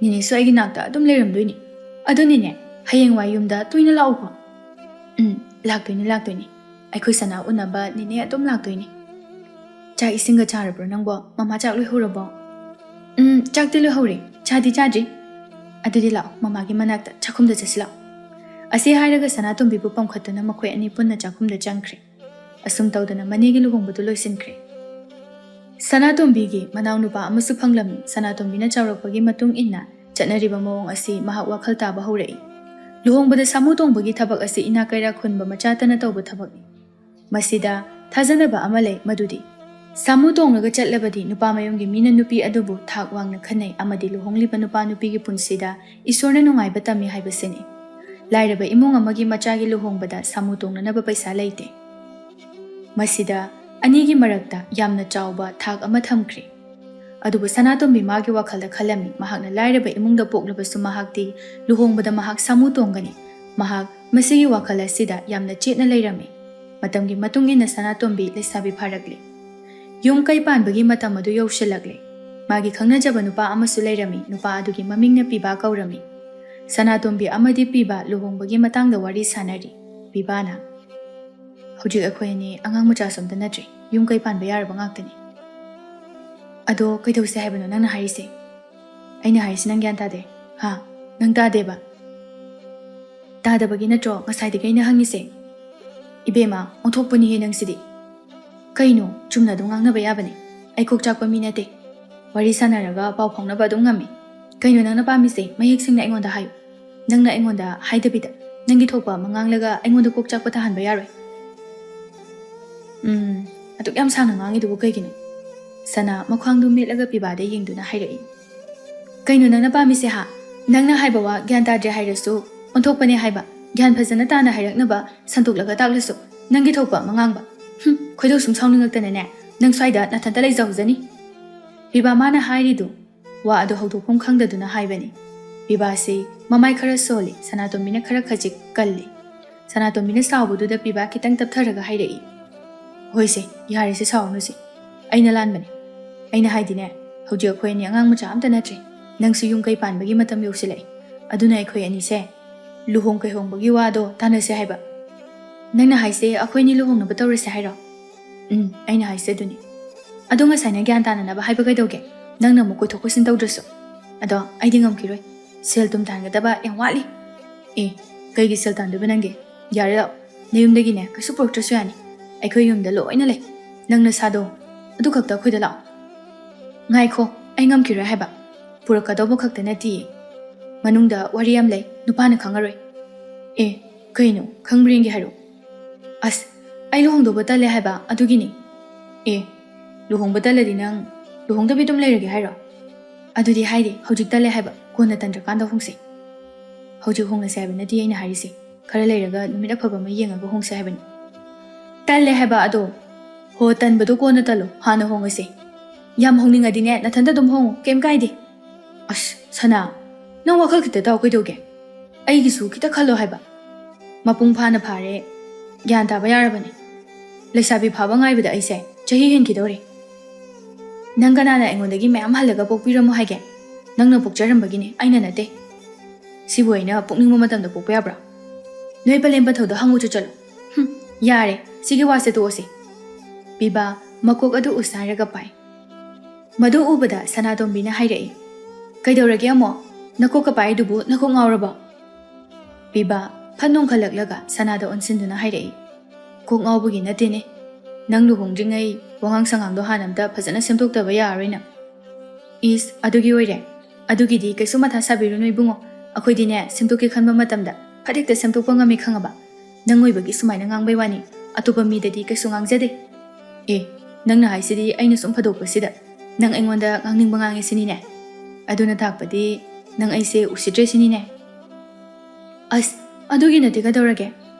ꯅꯤꯅꯦꯁꯨ ꯑꯩꯒꯤ ꯅꯥꯛꯇ ꯑꯗꯨꯝ ꯂꯩꯔꯝꯗꯣꯏꯅꯤ ꯑꯗꯨꯅꯤꯅꯦ ꯍꯌꯦꯡꯋꯥꯏ ꯌꯨꯝꯗ ꯇꯣꯏꯅ ꯂꯥꯛꯎꯀꯣ ꯂꯥꯛꯇꯣꯏꯅꯤ ꯑꯩꯈꯣꯏ ꯁꯅꯥ ꯎꯅꯕ ꯅꯤꯅꯦ ꯑꯗꯨꯝ ꯂꯥꯛꯇꯣꯏꯅꯤ ꯆꯥꯛ ꯏꯁꯤꯡꯒ ꯆꯥꯔꯕ꯭ꯔꯣ ꯅꯪꯕꯣ ꯃꯃꯥ ꯆꯥꯛ ꯂꯣꯏꯍꯧꯔꯕꯣ ꯆꯥꯛꯇꯤ ꯂꯣꯏꯍꯧꯔꯦ ꯆꯥꯗꯤ ꯆꯥꯗ꯭ꯔꯤ ꯑꯗꯨꯗꯤ ꯂꯥꯛꯑꯣ ꯃꯃꯥꯒꯤ ꯃꯅꯥꯛꯇ ꯆꯥꯛꯈꯨꯝꯗ ꯆꯠꯁꯤ ꯂꯥꯛꯑꯣ ꯑꯁꯤ ꯍꯥꯏꯔꯒ ꯁꯅꯥꯇꯣꯝꯕꯤꯕꯨ ꯄꯝꯈꯠꯇꯨꯅ ꯃꯈꯣꯏ ꯑꯅꯤ ꯄꯨꯟꯅ ꯆꯥꯛꯈꯨꯝꯗ ꯆꯪꯈ꯭ꯔꯦ ꯑꯁꯨꯝ ꯇꯧꯗꯅ ꯃꯅꯦꯒꯤ ꯂꯨꯍꯣꯡꯕꯗꯨ ꯂꯣꯏꯁꯤꯟꯈ꯭ꯔꯦ ꯁꯅꯥꯇꯣꯝꯕꯤꯒꯤ ꯃꯅꯥꯎꯅꯨꯄꯥ ꯑꯃꯁꯨ ꯐꯪꯂꯝꯃꯤ ꯁꯅꯥꯇꯣꯝꯕꯤꯅ ꯆꯥꯎꯔꯛꯄꯒꯤ ꯃꯇꯨꯡ ꯏꯟꯅ ꯆꯠꯅꯔꯤꯕ ꯃꯑꯣꯡ ꯑꯁꯤ ꯃꯍꯥꯛ ꯋꯥꯈꯜ ꯇꯥꯕ ꯍꯧꯔꯛꯏ ꯂꯨꯍꯣꯡꯕꯗ ꯁꯥꯃꯨ ꯇꯣꯡꯕꯒꯤ ꯊꯕꯛ ꯑꯁꯤ ꯏꯅꯥꯛ ꯀꯩꯔꯥꯛ ꯈꯨꯟꯕ ꯃꯆꯥꯇꯅ ꯇꯧꯕ ꯊꯕꯛꯅꯤ ꯃꯁꯤꯗ ꯊꯥꯖꯅꯕ ꯑꯃ ꯂꯩ ꯃꯗꯨꯗꯤ ꯁꯥꯃꯨ ꯇꯣꯡꯂꯒ ꯆꯠꯂꯕꯗꯤ ꯅꯨꯄꯥ ꯃꯌꯨꯝꯒꯤ ꯃꯤꯅ ꯅꯨꯄꯤ ꯑꯗꯨꯕꯨ ꯊꯥꯛ ꯋꯥꯡꯅ ꯈꯟꯅꯩ ꯑꯃꯗꯤ ꯂꯨꯍꯣꯡꯂꯤꯕ ꯅꯨꯄꯥ ꯅꯨꯄꯤꯒꯤ ꯄꯨꯟꯁꯤꯗ ꯏꯁꯣꯔꯅ ꯅꯨꯡꯉꯥꯏꯕ ꯇꯝꯃꯤ ꯍꯥꯏꯕꯁꯤꯅꯤ ꯂꯥꯏꯔꯕ ꯏꯃꯨꯡ ꯑꯃꯒꯤ ꯃꯆꯥꯒꯤ ꯂꯨꯍꯣꯡꯕꯗ ꯁꯥꯃꯨ ꯇꯣꯡꯅꯅꯕ ꯄꯩꯁꯥ ꯂꯩꯇꯦ ꯃꯁꯤꯗ ꯑꯅꯤꯒꯤ ꯃꯔꯛꯇ ꯌꯥꯝꯅ ꯆꯥꯎꯕ ꯊꯥꯛ ꯑꯃ ꯊꯝꯈ꯭ꯔꯦ ꯑꯗꯨꯕꯨ ꯁꯅꯥꯇꯣꯝꯕꯤ ꯃꯥꯒꯤ ꯋꯥꯈꯜꯗ ꯈꯜꯂꯝꯃꯤ ꯃꯍꯥꯛꯅ ꯂꯥꯏꯔꯕ ꯏꯃꯨꯡꯗ ꯄꯣꯛꯂꯕꯁꯨ ꯃꯍꯥꯛꯇꯤ ꯂꯨꯍꯣꯡꯕꯗ ꯃꯍꯥꯛ ꯁꯥꯃꯨ ꯇꯣꯡꯒꯅꯤ ꯃꯍꯥꯛ ꯃꯁꯤꯒꯤ ꯋꯥꯈꯜ ꯑꯁꯤꯗ ꯌꯥꯝꯅ ꯆꯦꯠꯅ ꯂꯩꯔꯝꯃꯤ ꯃꯇꯝꯒꯤ ꯃꯇꯨꯡ ꯏꯟꯅ ꯁꯅꯥꯇꯣꯝꯕꯤ ꯂꯩꯁꯥꯕꯤ ꯐꯥꯔꯛꯂꯤ ꯌꯨꯝ ꯀꯩ ꯄꯥꯟꯕꯒꯤ ꯃꯇꯝ ꯑꯗꯨ ꯌꯧꯁꯤꯜꯂꯛꯂꯦ ꯃꯥꯒꯤ ꯈꯪꯅꯖꯕ ꯅꯨꯄꯥ ꯑꯃꯁꯨ ꯂꯩꯔꯝꯃꯤ ꯅꯨꯄꯥ ꯑꯗꯨꯒꯤ ꯃꯃꯤꯡꯅ ꯄꯤꯕꯥ ꯀꯧꯔꯝꯃꯤ ꯁꯅꯥꯇꯣꯝꯕꯤ ꯑꯃꯗꯤ ꯄꯤꯕꯥ ꯂꯨꯍꯣꯡꯕꯒꯤ ꯃꯇꯥꯡꯗ ꯋꯥꯔꯤ ꯁꯥꯅꯔꯤ ꯄꯤꯕꯥꯅ ꯍꯧꯖꯤꯛ ꯑꯩꯈꯣꯏ ꯑꯅꯤ ꯑꯉꯥꯡ ꯃꯆꯥ ꯁꯣꯝꯇ ꯅꯠꯇ꯭ꯔꯤ ꯌꯨꯝ ꯀꯩ ꯄꯥꯟꯕ ꯌꯥꯔꯕ ꯉꯥꯛꯇꯅꯤ ꯑꯗꯣ ꯀꯩꯗꯧꯁꯦ ꯍꯥꯏꯕꯅꯣ ꯅꯪꯅ ꯍꯥꯏꯔꯤꯁꯦ ꯑꯩꯅ ꯍꯥꯏꯔꯤꯁꯤ ꯅꯪ ꯒ꯭ꯌꯥꯟ ꯇꯥꯗꯦ ꯍꯥ ꯅꯪ ꯇꯥꯗꯦꯕ ꯇꯥꯗꯕꯒꯤ ꯅꯠꯇ꯭ꯔꯣ ꯉꯁꯥꯏꯗꯒꯤ ꯑꯩꯅ ꯍꯪꯉꯤꯁꯦ ꯏꯕꯦꯝꯃ ꯑꯣꯟꯊꯣꯛꯄꯅꯤꯍꯦ ꯅꯪꯁꯤꯗꯤ ꯀꯩꯅꯣ ꯆꯨꯝꯅ ꯑꯗꯨꯝ ꯉꯥꯡꯅꯕ ꯌꯥꯕꯅꯤ ꯑꯩ ꯀꯣꯛ ꯆꯥꯛꯄ ꯃꯤ ꯅꯠꯇꯦ ꯋꯥꯔꯤ ꯁꯥꯟꯅꯔꯒ ꯄꯥꯎ ꯐꯥꯎꯅꯕ ꯑꯗꯨꯝ ꯉꯝꯃꯤ ꯀꯩꯅꯣ ꯅꯪꯅ ꯄꯥꯝꯃꯤꯁꯦ ꯃꯌꯦꯛ ꯁꯦꯡꯅ ꯑꯩꯉꯣꯟꯗ ꯍꯥꯏꯌꯨ ꯅꯪꯅ ꯑꯩꯉꯣꯟꯗ ꯍꯥꯏꯗꯕꯤꯗ ꯅꯪꯒꯤ ꯊꯣꯛꯄ ꯑꯃ ꯉꯥꯡꯂꯒ ꯑꯩꯉꯣꯟꯗ ꯀꯣꯛ ꯆꯥꯛꯄ ꯇꯥꯍꯟꯕ ꯌꯥꯔꯣꯏ ꯑꯗꯨꯛ ꯌꯥꯝ ꯁꯥꯡꯅ ꯉꯥꯡꯉꯤꯗꯨꯕꯨ ꯀꯩꯒꯤꯅꯣ ꯁꯅꯥ ꯃꯈ꯭ꯋꯥꯡꯗꯨ ꯃꯦꯠꯂꯒ ꯄꯤꯕꯥꯗ ꯌꯦꯡꯗꯨꯅ ꯍꯥꯏꯔꯛꯏ ꯀꯩꯅꯣ ꯅꯪꯅ ꯄꯥꯝꯃꯤꯁꯦ ꯍꯥ ꯅꯪꯅ ꯍꯥꯏꯕ ꯋꯥ ꯒ꯭ꯌꯥꯟ ꯇꯥꯗ꯭ꯔꯦ ꯍꯥꯏꯔꯁꯨ ꯑꯣꯟꯊꯣꯛꯄꯅꯦ ꯍꯥꯏꯕ ꯒ꯭ꯌꯥꯟ ꯐꯖꯅ ꯇꯥꯅ ꯍꯥꯏꯔꯛꯅꯕ ꯁꯟꯇꯣꯛꯂꯒ ꯇꯥꯛꯂꯁꯨ ꯅꯪꯒꯤ ꯊꯣꯛꯄ ꯑꯃ ꯉꯥꯡꯕ ꯈꯣꯏꯗꯧ ꯁꯨꯝ ꯁꯥꯎꯅꯤꯡꯉꯛꯇꯅꯅꯦ ꯅꯪ ꯁ꯭ꯋꯥꯏꯗ ꯅꯊꯟꯇ ꯂꯩꯖꯍꯧꯖꯅꯤ ꯄꯤꯕꯥ ꯃꯥꯅ ꯍꯥꯏꯔꯤꯗꯨ ꯋꯥ ꯑꯗꯨ ꯍꯧꯗꯣꯛꯐꯝ ꯈꯪꯗꯗꯨꯅ ꯍꯥꯏꯕꯅꯤ ꯄꯤꯕꯥꯁꯤ ꯃꯃꯥꯏ ꯈꯔ ꯁꯣꯜꯂꯤ ꯁꯅꯥꯇꯣꯝꯕꯤꯅ ꯈꯔ ꯈꯖꯤꯛ ꯀꯜꯂꯤ ꯁꯅꯥꯇꯣꯝꯕꯤꯅ ꯁꯥꯎꯕꯗꯨꯗ ꯄꯤꯕꯥ ꯈꯤꯇꯪ ꯇꯞꯊꯔꯒ ꯍꯥꯏꯔꯛꯏ ꯍꯣꯏꯁꯦ ꯌꯥꯔꯦꯁꯦ ꯁꯥꯎꯔꯅꯨꯁꯦ ꯑꯩꯅ ꯂꯥꯟꯕꯅꯦ ꯑꯩꯅ ꯍꯥꯏꯗꯤꯅꯦ ꯍꯧꯖꯤꯛ ꯑꯩꯈꯣꯏ ꯑꯅꯤ ꯑꯉꯥꯡ ꯃꯆꯥ ꯑꯝꯇ ꯅꯠꯇ꯭ꯔꯤ ꯅꯪꯁꯨ ꯌꯨꯝ ꯀꯩ ꯄꯥꯟꯕꯒꯤ ꯃꯇꯝ ꯌꯧꯁꯤꯜꯂꯛꯏ ꯑꯗꯨꯅ ꯑꯩꯈꯣꯏ ꯑꯅꯤꯁꯦ ꯂꯨꯍꯣꯡ ꯀꯩꯍꯣꯡꯕꯒꯤ ꯋꯥꯗꯣ ꯇꯥꯟꯅꯁꯦ ꯍꯥꯏꯕ ꯅꯪꯅ ꯍꯥꯏꯁꯦ ꯑꯩꯈꯣꯏꯅꯤ ꯂꯨꯍꯣꯡꯅꯕ ꯇꯧꯔꯁꯦ ꯍꯥꯏꯔꯣ ꯑꯩꯅ ꯍꯥꯏꯁꯦ ꯑꯗꯨꯅꯤ ꯑꯗꯣ ꯉꯁꯥꯏꯅ ꯒ꯭ꯌꯥꯟ ꯇꯥꯅꯅꯕ ꯍꯥꯏꯕ ꯀꯩꯗꯧꯒꯦ ꯅꯪꯅ ꯑꯃꯨꯛ ꯀꯣꯏꯊꯣꯛ ꯀꯣꯏꯁꯤꯟ ꯇꯧꯗ꯭ꯔꯁꯨ ꯑꯗꯣ ꯑꯩꯗꯤ ꯉꯝꯈꯤꯔꯣꯏ ꯁꯦꯜ ꯊꯨꯝ ꯇꯥꯟꯒꯗꯕ ꯌꯥꯝ ꯋꯥꯠꯂꯤ ꯀꯩꯒꯤ ꯁꯦꯜ ꯇꯥꯟꯗꯣꯏꯕ ꯅꯪꯒꯤ ꯌꯥꯔꯦ ꯂꯥꯛꯑꯣ ꯅꯌꯨꯝꯗꯒꯤꯅꯦ ꯀꯩꯁꯨ ꯄꯨꯔꯛꯇ꯭ꯔꯁꯨ ꯌꯥꯅꯤ ꯑꯩꯈꯣꯏ ꯌꯨꯝꯗ ꯂꯣꯏꯅ ꯂꯩ ꯅꯪ ꯅꯁꯥꯗꯣ ꯑꯗꯨ ꯈꯛꯇ ꯑꯩꯈꯣꯏꯗ ꯂꯥꯛꯑꯣ ꯉꯥꯏꯈꯣ ꯑꯩ ꯉꯝꯈꯤꯔꯣꯏ ꯍꯥꯏꯕ ꯄꯨꯔꯛꯀꯗꯧꯕ ꯈꯛꯇ ꯅꯠꯇꯤꯌꯦ ꯃꯅꯨꯡꯗ ꯋꯥꯔꯤ ꯌꯥꯝ ꯂꯩ ꯅꯨꯄꯥꯅ ꯈꯪꯉꯔꯣꯏ ꯀꯩꯅꯣ ꯈꯪꯕ꯭ꯔ ꯌꯦꯡꯒꯦ ꯍꯥꯏꯔꯣ ꯑꯁ ꯑꯩ ꯂꯨꯍꯣꯡꯗꯧꯕ ꯇꯜꯂꯦ ꯍꯥꯏꯕ ꯑꯗꯨꯒꯤꯅꯤ ꯂꯨꯍꯣꯡꯕ ꯇꯜꯂꯗꯤ ꯅꯪ ꯂꯨꯍꯣꯡꯗꯕꯤ ꯑꯗꯨꯝ ꯂꯩꯔꯒꯦ ꯍꯥꯏꯔꯣ ꯑꯗꯨꯗꯤ ꯍꯥꯏꯗꯤ ꯍꯧꯖꯤꯛ ꯇꯜꯂꯦ ꯍꯥꯏꯕ ꯀꯣꯟꯅ ꯇꯟꯗ꯭ꯔꯀꯥꯟꯗ ꯍꯣꯡꯁꯦ ꯍꯧꯖꯤꯛ ꯍꯣꯡꯉꯁꯦ ꯍꯥꯏꯕ ꯅꯠꯇꯦ ꯑꯩꯅ ꯍꯥꯏꯔꯤꯁꯦ ꯈꯔ ꯂꯩꯔꯒ ꯅꯨꯃꯤꯠ ꯑꯐꯕ ꯑꯃ ꯌꯦꯡꯉꯒ ꯍꯣꯡꯁꯦ ꯍꯥꯏꯕꯅꯤ ꯇꯜꯂꯦ ꯍꯥꯏꯕ ꯑꯗꯣ ꯍꯣ ꯇꯟꯕꯗꯣ ꯀꯣꯟꯅ ꯇꯜꯂꯣ ꯍꯥꯟꯅ ꯍꯣꯡꯉꯁꯦ ꯌꯥꯝ ꯍꯣꯡꯅꯤꯡꯉꯗꯤꯅꯦ ꯅꯊꯟꯇ ꯑꯗꯨꯝ ꯍꯣꯡꯉꯨ ꯀꯩꯝ ꯀꯥꯏꯗꯦ ꯑꯁ ꯁꯅꯥ ꯅꯪ ꯋꯥꯈꯜ ꯈꯤꯇ ꯇꯥꯎ ꯀꯩꯗꯧꯒꯦ ꯑꯩꯒꯤꯁꯨ ꯈꯤꯇ ꯈꯜꯂꯣ ꯍꯥꯏꯕ ꯃꯄꯨꯡ ꯐꯥꯅ ꯐꯥꯔꯦ ꯒ꯭ꯌꯥꯟ ꯇꯥꯕ ꯌꯥꯔꯕꯅꯤ ꯂꯩꯁꯥꯕꯤ ꯐꯥꯕ ꯉꯥꯏꯕꯗ ꯑꯩꯁꯦ ꯆꯍꯤ ꯍꯦꯟꯈꯤꯗꯧꯔꯦ ꯅꯪ ꯀꯅꯥꯅ ꯑꯩꯉꯣꯟꯗꯒꯤ ꯃꯌꯥꯝ ꯍꯜꯂꯒ ꯄꯣꯛꯄꯤꯔꯝꯃꯣ ꯍꯥꯏꯒꯦ ꯅꯪꯅ ꯄꯣꯛꯆꯔꯝꯕꯒꯤꯅꯤ ꯑꯩꯅ ꯅꯠꯇꯦ ꯁꯤꯕꯨ ꯑꯩꯅ ꯄꯣꯛꯅꯤꯡꯕ ꯃꯇꯝꯗ ꯄꯣꯛꯄ ꯌꯥꯕ꯭ꯔꯥ ꯅꯣꯏ ꯄꯂꯦꯝ ꯄꯟꯊꯧꯗ ꯍꯪꯉꯨꯆꯣ ꯆꯠꯂꯣ ꯌꯥꯔꯦ ꯁꯤꯒꯤ ꯋꯥꯁꯦ ꯇꯣꯛꯑꯁꯤ ꯄꯤꯕꯥ ꯃꯀꯣꯛ ꯑꯗꯨ ꯎꯁꯥꯏꯔꯒ ꯄꯥꯏ ꯃꯗꯨ ꯎꯕꯗ ꯁꯅꯥꯇꯣꯝꯕꯤꯅ ꯍꯥꯏꯔꯛꯏ ꯀꯩꯗꯧꯔꯒꯦ ꯑꯃꯨꯛ ꯅꯀꯣꯛꯀ ꯄꯥꯏꯗꯨꯕꯨ ꯅꯀꯣꯛ ꯉꯥꯎꯔꯕꯣ ꯄꯤꯕꯥ ꯐꯟ ꯅꯣꯡꯈꯠꯂꯛꯂꯒ ꯁꯅꯥꯗ ꯑꯣꯟꯁꯤꯟꯗꯨꯅ ꯍꯥꯏꯔꯛꯏ ꯀꯣꯛ ꯉꯥꯎꯕꯒꯤ ꯅꯠꯇꯦꯅꯦ ꯅꯪ ꯂꯨꯍꯣꯡꯗ꯭ꯔꯤꯉꯩ ꯋꯥꯉꯥꯡ ꯁꯉꯥꯡꯗꯣ ꯍꯥꯟꯅ ꯑꯝꯇ ꯐꯖꯅ ꯁꯦꯝꯗꯣꯛꯇꯕ ꯌꯥꯔꯔꯣꯏꯅ ꯏꯁ ꯑꯗꯨꯒꯤ ꯑꯣꯏꯔꯦ ꯑꯗꯨꯒꯤꯗꯤ ꯀꯩꯁꯨ ꯃꯊꯥ ꯁꯥꯕꯤꯔꯨꯅꯨ ꯏꯕꯨꯡꯉꯣ ꯑꯩꯈꯣꯏꯗꯤꯅꯦ ꯁꯦꯝꯗꯣꯛꯀꯦ ꯈꯟꯕ ꯃꯇꯝꯗ ꯐꯠ ꯍꯦꯛꯇ ꯁꯦꯝꯗꯣꯛꯄ ꯉꯝꯃꯤ ꯈꯪꯉꯕ ꯅꯪ ꯑꯣꯏꯕꯒꯤ ꯁꯨꯃꯥꯏꯅ ꯉꯥꯡꯕꯩ ꯋꯥꯅꯤ ꯑꯇꯣꯞꯄ ꯃꯤꯗꯗꯤ ꯀꯩꯁꯨ ꯉꯥꯡꯖꯗꯦ ꯅꯪꯅ ꯍꯥꯏꯁꯤꯗꯤ ꯑꯩꯅ ꯁꯨꯝ ꯐꯗꯣꯛꯄꯁꯤꯗ ꯅꯪ ꯑꯩꯉꯣꯟꯗ ꯉꯥꯡꯅꯤꯡꯕ ꯉꯥꯡꯉꯦ ꯁꯤꯅꯤꯅꯦ ꯑꯗꯨꯅ ꯇꯥꯛꯄꯗꯤ ꯅꯪ ꯑꯩꯁꯦ ꯎꯁꯤꯠꯇ꯭ꯔꯦ ꯁꯤꯅꯤꯅꯦ ꯑꯁ ꯑꯗꯨꯒꯤ ꯅꯠꯇꯦ ꯀꯩꯗꯧꯔꯒꯦ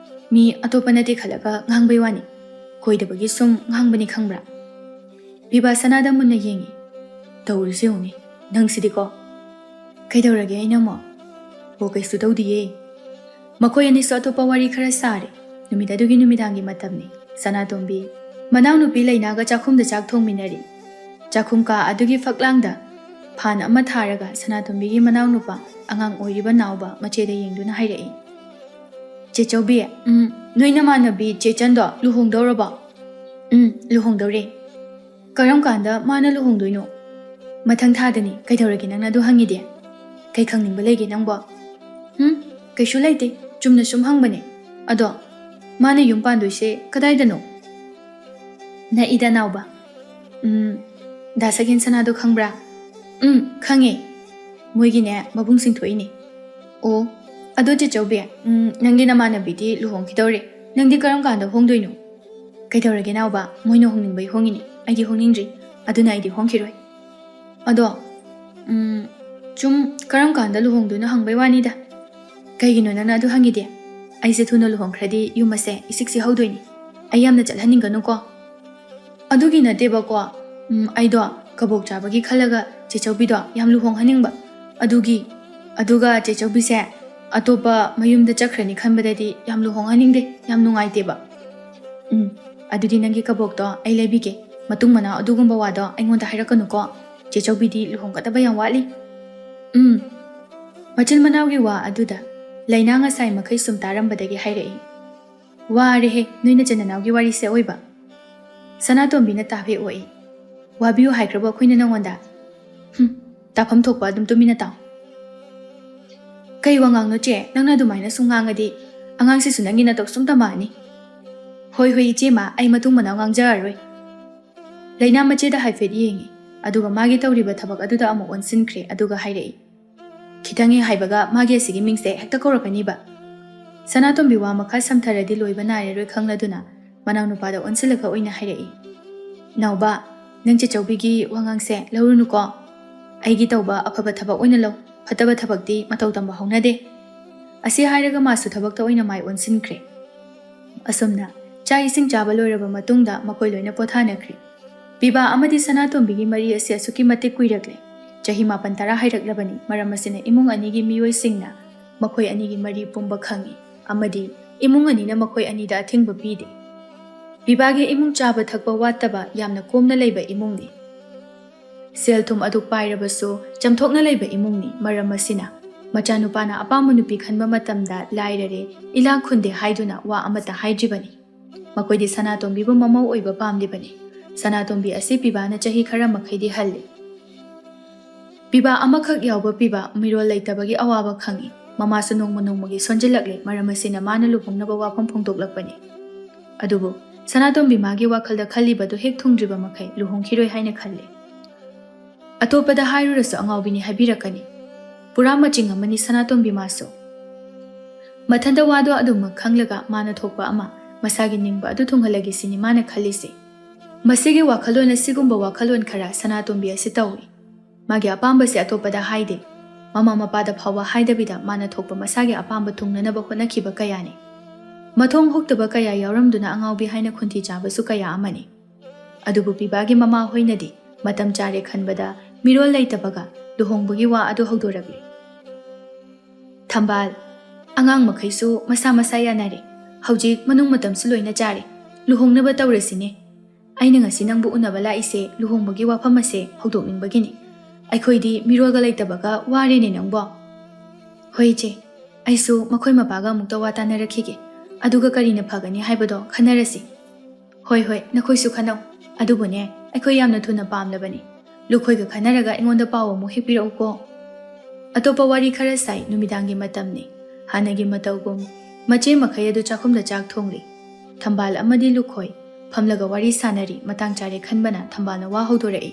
ꯃꯤ ꯑꯇꯣꯞꯄ ꯅꯠꯇꯦ ꯈꯜꯂꯒ ꯉꯥꯡꯕꯩ ꯋꯥꯅꯤ ꯀꯣꯏꯗꯕꯒꯤ ꯁꯨꯝ ꯉꯥꯡꯕꯅꯤ ꯈꯪꯕ꯭ꯔꯥ ꯄꯤꯕꯥ ꯁꯅꯥꯗ ꯃꯨꯟꯅ ꯌꯦꯡꯉꯤ ꯇꯧꯔꯤꯁꯦ ꯌꯦꯡꯉꯨꯅꯤ ꯅꯪꯁꯤꯗꯤꯀꯣ ꯀꯩꯗꯧꯔꯒꯦ ꯑꯩꯅ ꯑꯃꯨꯛ ꯍꯣ ꯀꯩꯁꯨ ꯇꯧꯗꯤꯌꯦ ꯃꯈꯣꯏ ꯑꯅꯤꯁꯨ ꯑꯇꯣꯞꯄ ꯋꯥꯔꯤ ꯈꯔ ꯁꯥꯔꯦ ꯅꯨꯃꯤꯠ ꯑꯗꯨꯒꯤ ꯅꯨꯃꯤꯗꯥꯡꯒꯤ ꯃꯇꯝꯅꯤ ꯁꯅꯥꯇꯣꯝꯕꯤ ꯃꯅꯥꯎꯅꯨꯄꯤ ꯂꯩꯅꯥꯒ ꯆꯥꯛꯈꯨꯝꯗ ꯆꯥꯛ ꯊꯣꯡꯃꯤꯟꯅꯔꯤ ꯆꯥꯛꯈꯨꯝ ꯀꯥ ꯑꯗꯨꯒꯤ ꯐꯛꯂꯥꯡꯗ ꯐꯥꯟ ꯑꯃ ꯊꯥꯔꯒ ꯁꯅꯥꯇꯣꯝꯕꯤꯒꯤ ꯃꯅꯥꯎꯅꯨꯄꯥ ꯑꯉꯥꯡ ꯑꯣꯏꯔꯤꯕ ꯅꯥꯎꯕ ꯃꯆꯦꯗ ꯌꯦꯡꯗꯨꯅ ꯍꯥꯏꯔꯛꯏ ꯆꯦꯆꯧꯕꯤ ꯅꯣꯏ ꯅꯃꯥꯟꯅꯕꯤ ꯆꯦꯆꯟꯗꯣ ꯂꯨꯍꯣꯡꯗꯧꯔꯕꯣ ꯂꯨꯍꯣꯡꯗꯧꯔꯦ ꯀꯔꯝ ꯀꯥꯟꯗ ꯃꯥꯅ ꯂꯨꯍꯣꯡꯗꯣꯏꯅꯣ ꯃꯊꯪ ꯊꯥꯗꯅꯤ ꯀꯩꯗꯧꯔꯒꯦ ꯅꯪꯅ ꯑꯗꯨ ꯍꯪꯉꯤꯗꯤ ꯀꯩ ꯈꯪꯅꯤꯡꯕ ꯂꯩꯒꯦ ꯅꯪꯕꯣ ꯀꯩꯁꯨ ꯂꯩꯇꯦ ꯆꯨꯝꯅ ꯁꯨꯝ ꯍꯪꯕꯅꯦ ꯑꯗꯣ ꯃꯥꯅ ꯌꯨꯝ ꯄꯥꯟꯗꯣꯏꯁꯦ ꯀꯗꯥꯏꯗꯅꯣ ꯅꯛꯏꯗ ꯅꯥꯎꯕ ꯗꯥ ꯁꯒꯦꯟ ꯁꯅꯥꯗꯣ ꯈꯪꯕ꯭ꯔꯥ ꯈꯪꯉꯦ ꯃꯣꯏꯒꯤꯅꯦ ꯃꯕꯨꯡꯁꯤꯡ ꯊꯣꯛꯏꯅꯦ ꯑꯣ ꯑꯗꯣ ꯆꯦꯆꯧꯕꯤ ꯅꯪꯒꯤ ꯅꯃꯥꯟꯅꯕꯤꯗꯤ ꯂꯨꯍꯣꯡꯈꯤꯗꯧꯔꯦ ꯅꯪꯗꯤ ꯀꯔꯝ ꯀꯥꯟꯗ ꯍꯣꯡꯗꯣꯏꯅꯣ ꯀꯩꯗꯧꯔꯒꯦ ꯅꯥꯎꯕ ꯃꯣꯏꯅ ꯍꯣꯡꯅꯤꯡꯕꯩ ꯍꯣꯡꯉꯤꯅꯤ ꯑꯩꯗꯤ ꯍꯣꯡꯅꯤꯡꯗ꯭ꯔꯤ ꯑꯗꯨꯅ ꯑꯩꯗꯤ ꯍꯣꯡꯈꯤꯔꯣꯏ ꯑꯗꯣ ꯁꯨꯝ ꯀꯔꯝ ꯀꯥꯟꯗ ꯂꯨꯍꯣꯡꯗꯣꯏꯅꯣ ꯍꯪꯕꯩ ꯋꯥꯅꯤꯗ ꯀꯩꯒꯤꯅꯣ ꯅꯪꯅ ꯑꯗꯨ ꯍꯪꯉꯤꯗꯤ ꯑꯩꯁꯦ ꯊꯨꯅ ꯂꯨꯍꯣꯡꯈ꯭ꯔꯗꯤ ꯌꯨꯝ ꯑꯁꯦ ꯏꯁꯤꯛꯁꯤ ꯍꯧꯗꯣꯏꯅꯤ ꯑꯩ ꯌꯥꯝꯅ ꯆꯠꯍꯟꯅꯤꯡꯒꯅꯨꯀꯣ ꯑꯗꯨꯒꯤ ꯅꯠꯇꯦꯕꯀꯣ ꯑꯩꯗꯣ kabok chabagi khalaga chechaubido yam luhonghaningba aduga chechaubise atopa mayumda chakhrani khanbadadi yam luhonghaningde yam nungaiteba adudi nangi kabok to ai lebige matung mana adugumba wado aingonda hairakanu ko chechaubidi luhongkataba yam wali machil manawgi wa aduda laina nga sai makai sum tarambadagi hairai wa rehe nuina chananawgi wari se oiba Sanatombi na tabi oi wabiu haikraba khoina nangonda tafam thokpa adum tumina taw kai wangang no che nangna dumaina sungangadi angang si sunangi na tok sum tamani hoi iche ma ai matung manaw ngangjaroi laina mache da haifet yengi aduga magi tawriba thabak aduda amu onsinkhre aduga hairei khitangi haibaga magi asigi mingse hekta korakani ba Sanatombi wa makha samtharadi loiba nare roi khangladuna manaw nupada onsilaga oina hairei nauba nang chechaubigi wangangse laurunu ko aigi tawba afaba thabak oina lo fataba thabak di matau tamba haunade asi hairaga masu thabak ta oina mai onsinkhre asumna chai ising chaba loiraba matungda makoi loina pothanakri biba amadi Sanatombi mari asi asuki mate kuirakle chahi mapan tara hairaklabani maram asina imung anigi miyoi singna makoi anigi mari pumba khangi amadi imung anina makoi anida athingba pide Bibage imung chaba thakpa wataba yamna komna leiba imungni Selthum aduk pairabaso chamthokna leiba imungni maram asina machanupana apamu nupi khanba matamda lairare ila khunde haiduna wa amata haijibani makoidi Sanatombi bu mamau oiba pamdibani Sanatombi asi bibana chahi khara makhaidi halle biba amakhak yawba biba mirol leitabagi awaba khangi mamasu nongmagi sonjilakle maram asina mana lupungnaba wafam phongdoklakpani adubu Sanatombi magi wakhalda khallibadu hek thungdriba makai luhongkhiroi haina khalle atopada hairurasu angawbini habirakani pura maching amani Sanatombi maso mathanda wado aduma khanglaga mana thokpa ama masagi ningba adu thunghalagi sini mana khallise masigi wakhalon asigumba wakhalon khara Sanatombi asi tawi magi apamba se atopada haide mama mapada phawa haidabida mana thokpa masagi apamba thungnanaba honakhiba kayani Mathong hoktaba kaya yauramduna angawbi haina khunthi chabasu kaya amani adubu bibagi mama hoinadi matam chare khanbada mirol leitabaga luhongbagi wa adu hogdoragli Thambal angang makhaisu masa yanare hojik manung matam su loina chare luhongnaba tawrasine aina ngasi nangbu unaba laise luhongbagi wafam ase hogdokningbagini aikhoidi mirolga leitabaga warene nangbo hoije aisu makhoi mapaga mukta watana rakhige aduga karina phagani haibado khanarasi hoi nakhoisu khanau adubune aikhoi yamna thuna pamlabani lukhoiga khanaraga ingonda pawo mu hipira uko atopa wari khara sai numidangi matamni hanagi matawgum mache makhai adu chakhumda chak thongli Thambal amadi lukhoi phamlaga wari sanari matang chare khanbana Thambalna wa haudorai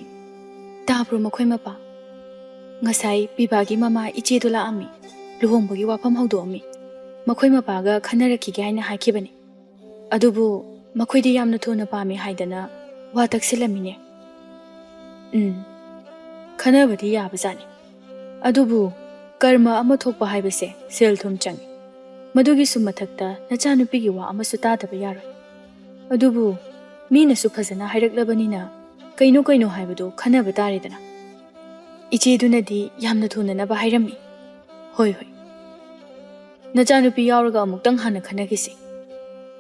tabro makhoi mapa ngasai bibagi mama iche dula ami luhongbagi wafam haudomi makhoi mapaga khanarakhige haina haikibani adubu makhoidi yamna thuna pami haidana wa taksilamine khanabadi yabazani adubu karma ama thokpa haibase selthum changi madugi sumathakta nachanupigi wa amasu tadaba yaroi adubu mina su phajana hairaklabanina kaino haibadu khanaba taridana iche dunadi yamna thuna naba hairami hoi Nachanupi yauraga amuktang hana khanagisi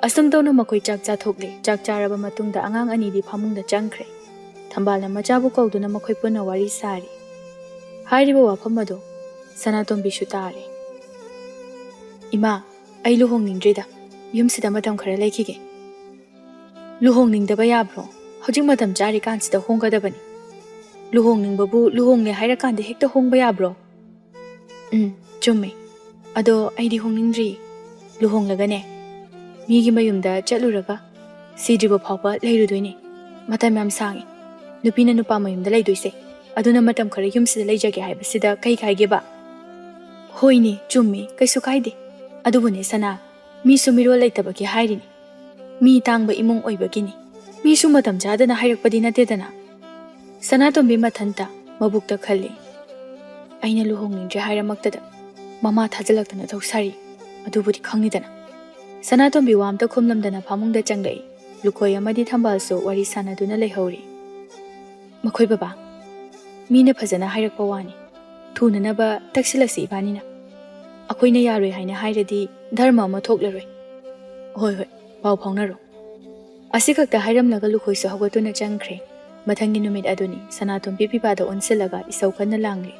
asam tawna makoi chak chathokle chak charaba matungda angang anidi phamungda changkhre Thambalna machabu kauduna makoi puna wari sari hairiba wafam ado Sanatombi su tare Ima ai luhongningdrida yumsida matam khara laikhige luhongningdaba yabro hojik matam chari kansida honggadabani luhongningbabu luhongle hairakande hekta hongba yabro chumme Ado aidi hongningdri luhonglagane migi mayumda chatluraga sidriba phawpa leirudoini matam yam sangi nupina nupa mayumda leidoise aduna matam khara yumsida leijage haibasida kai khaigeba hoini chummi kaisu kaide adubune sana mi sumiro leitabagi hairini mi tangba imung oibagini mi su matam chadana hairakpadi natedana Sanatombi mathanta mabukta khalli aina luhongningdri hairamaktada Mama thajalakdana thauksari adubudi khangnidana Sanatombi wamta khumlamdana phamungda changlai lukhoi amadi Thambal so wari sanaduna leihori makhoi baba ꯃꯤꯅ ꯐꯖꯅ ꯍꯥꯏꯔꯛꯄ ꯋꯥꯅꯤ ꯊꯨꯅꯅꯕ ꯇꯛꯁꯤꯜꯂꯁꯤ ꯏꯕꯥꯅꯤꯅ ꯑꯩꯈꯣꯏꯅ ꯌꯥꯔꯣꯏ ꯍꯥꯏꯅ ꯍꯥꯏꯔꯗꯤ ꯙꯔꯃ ꯑꯃ ꯊꯣꯛꯂꯔꯣꯏ ꯍꯣꯏ ꯍꯣꯏ ꯄꯥꯎ ꯐꯥꯎꯅꯔꯣ ꯑꯁꯤ ꯈꯛꯇ ꯍꯥꯏꯔꯝꯂꯒ ꯂꯨꯈꯣꯏꯁꯨ ꯍꯧꯒꯠꯇꯨꯅ ꯆꯪꯈ꯭ꯔꯦ ꯃꯊꯪꯒꯤ ꯅꯨꯃꯤꯠ ꯑꯗꯨꯅꯤ ꯁꯅꯥꯇꯣꯝꯕꯤ ꯄꯤꯕꯥꯗ ꯑꯣꯟꯁꯤꯜꯂꯒ ꯏꯁꯧ ꯀꯟꯅ ꯂꯥꯡꯂꯤ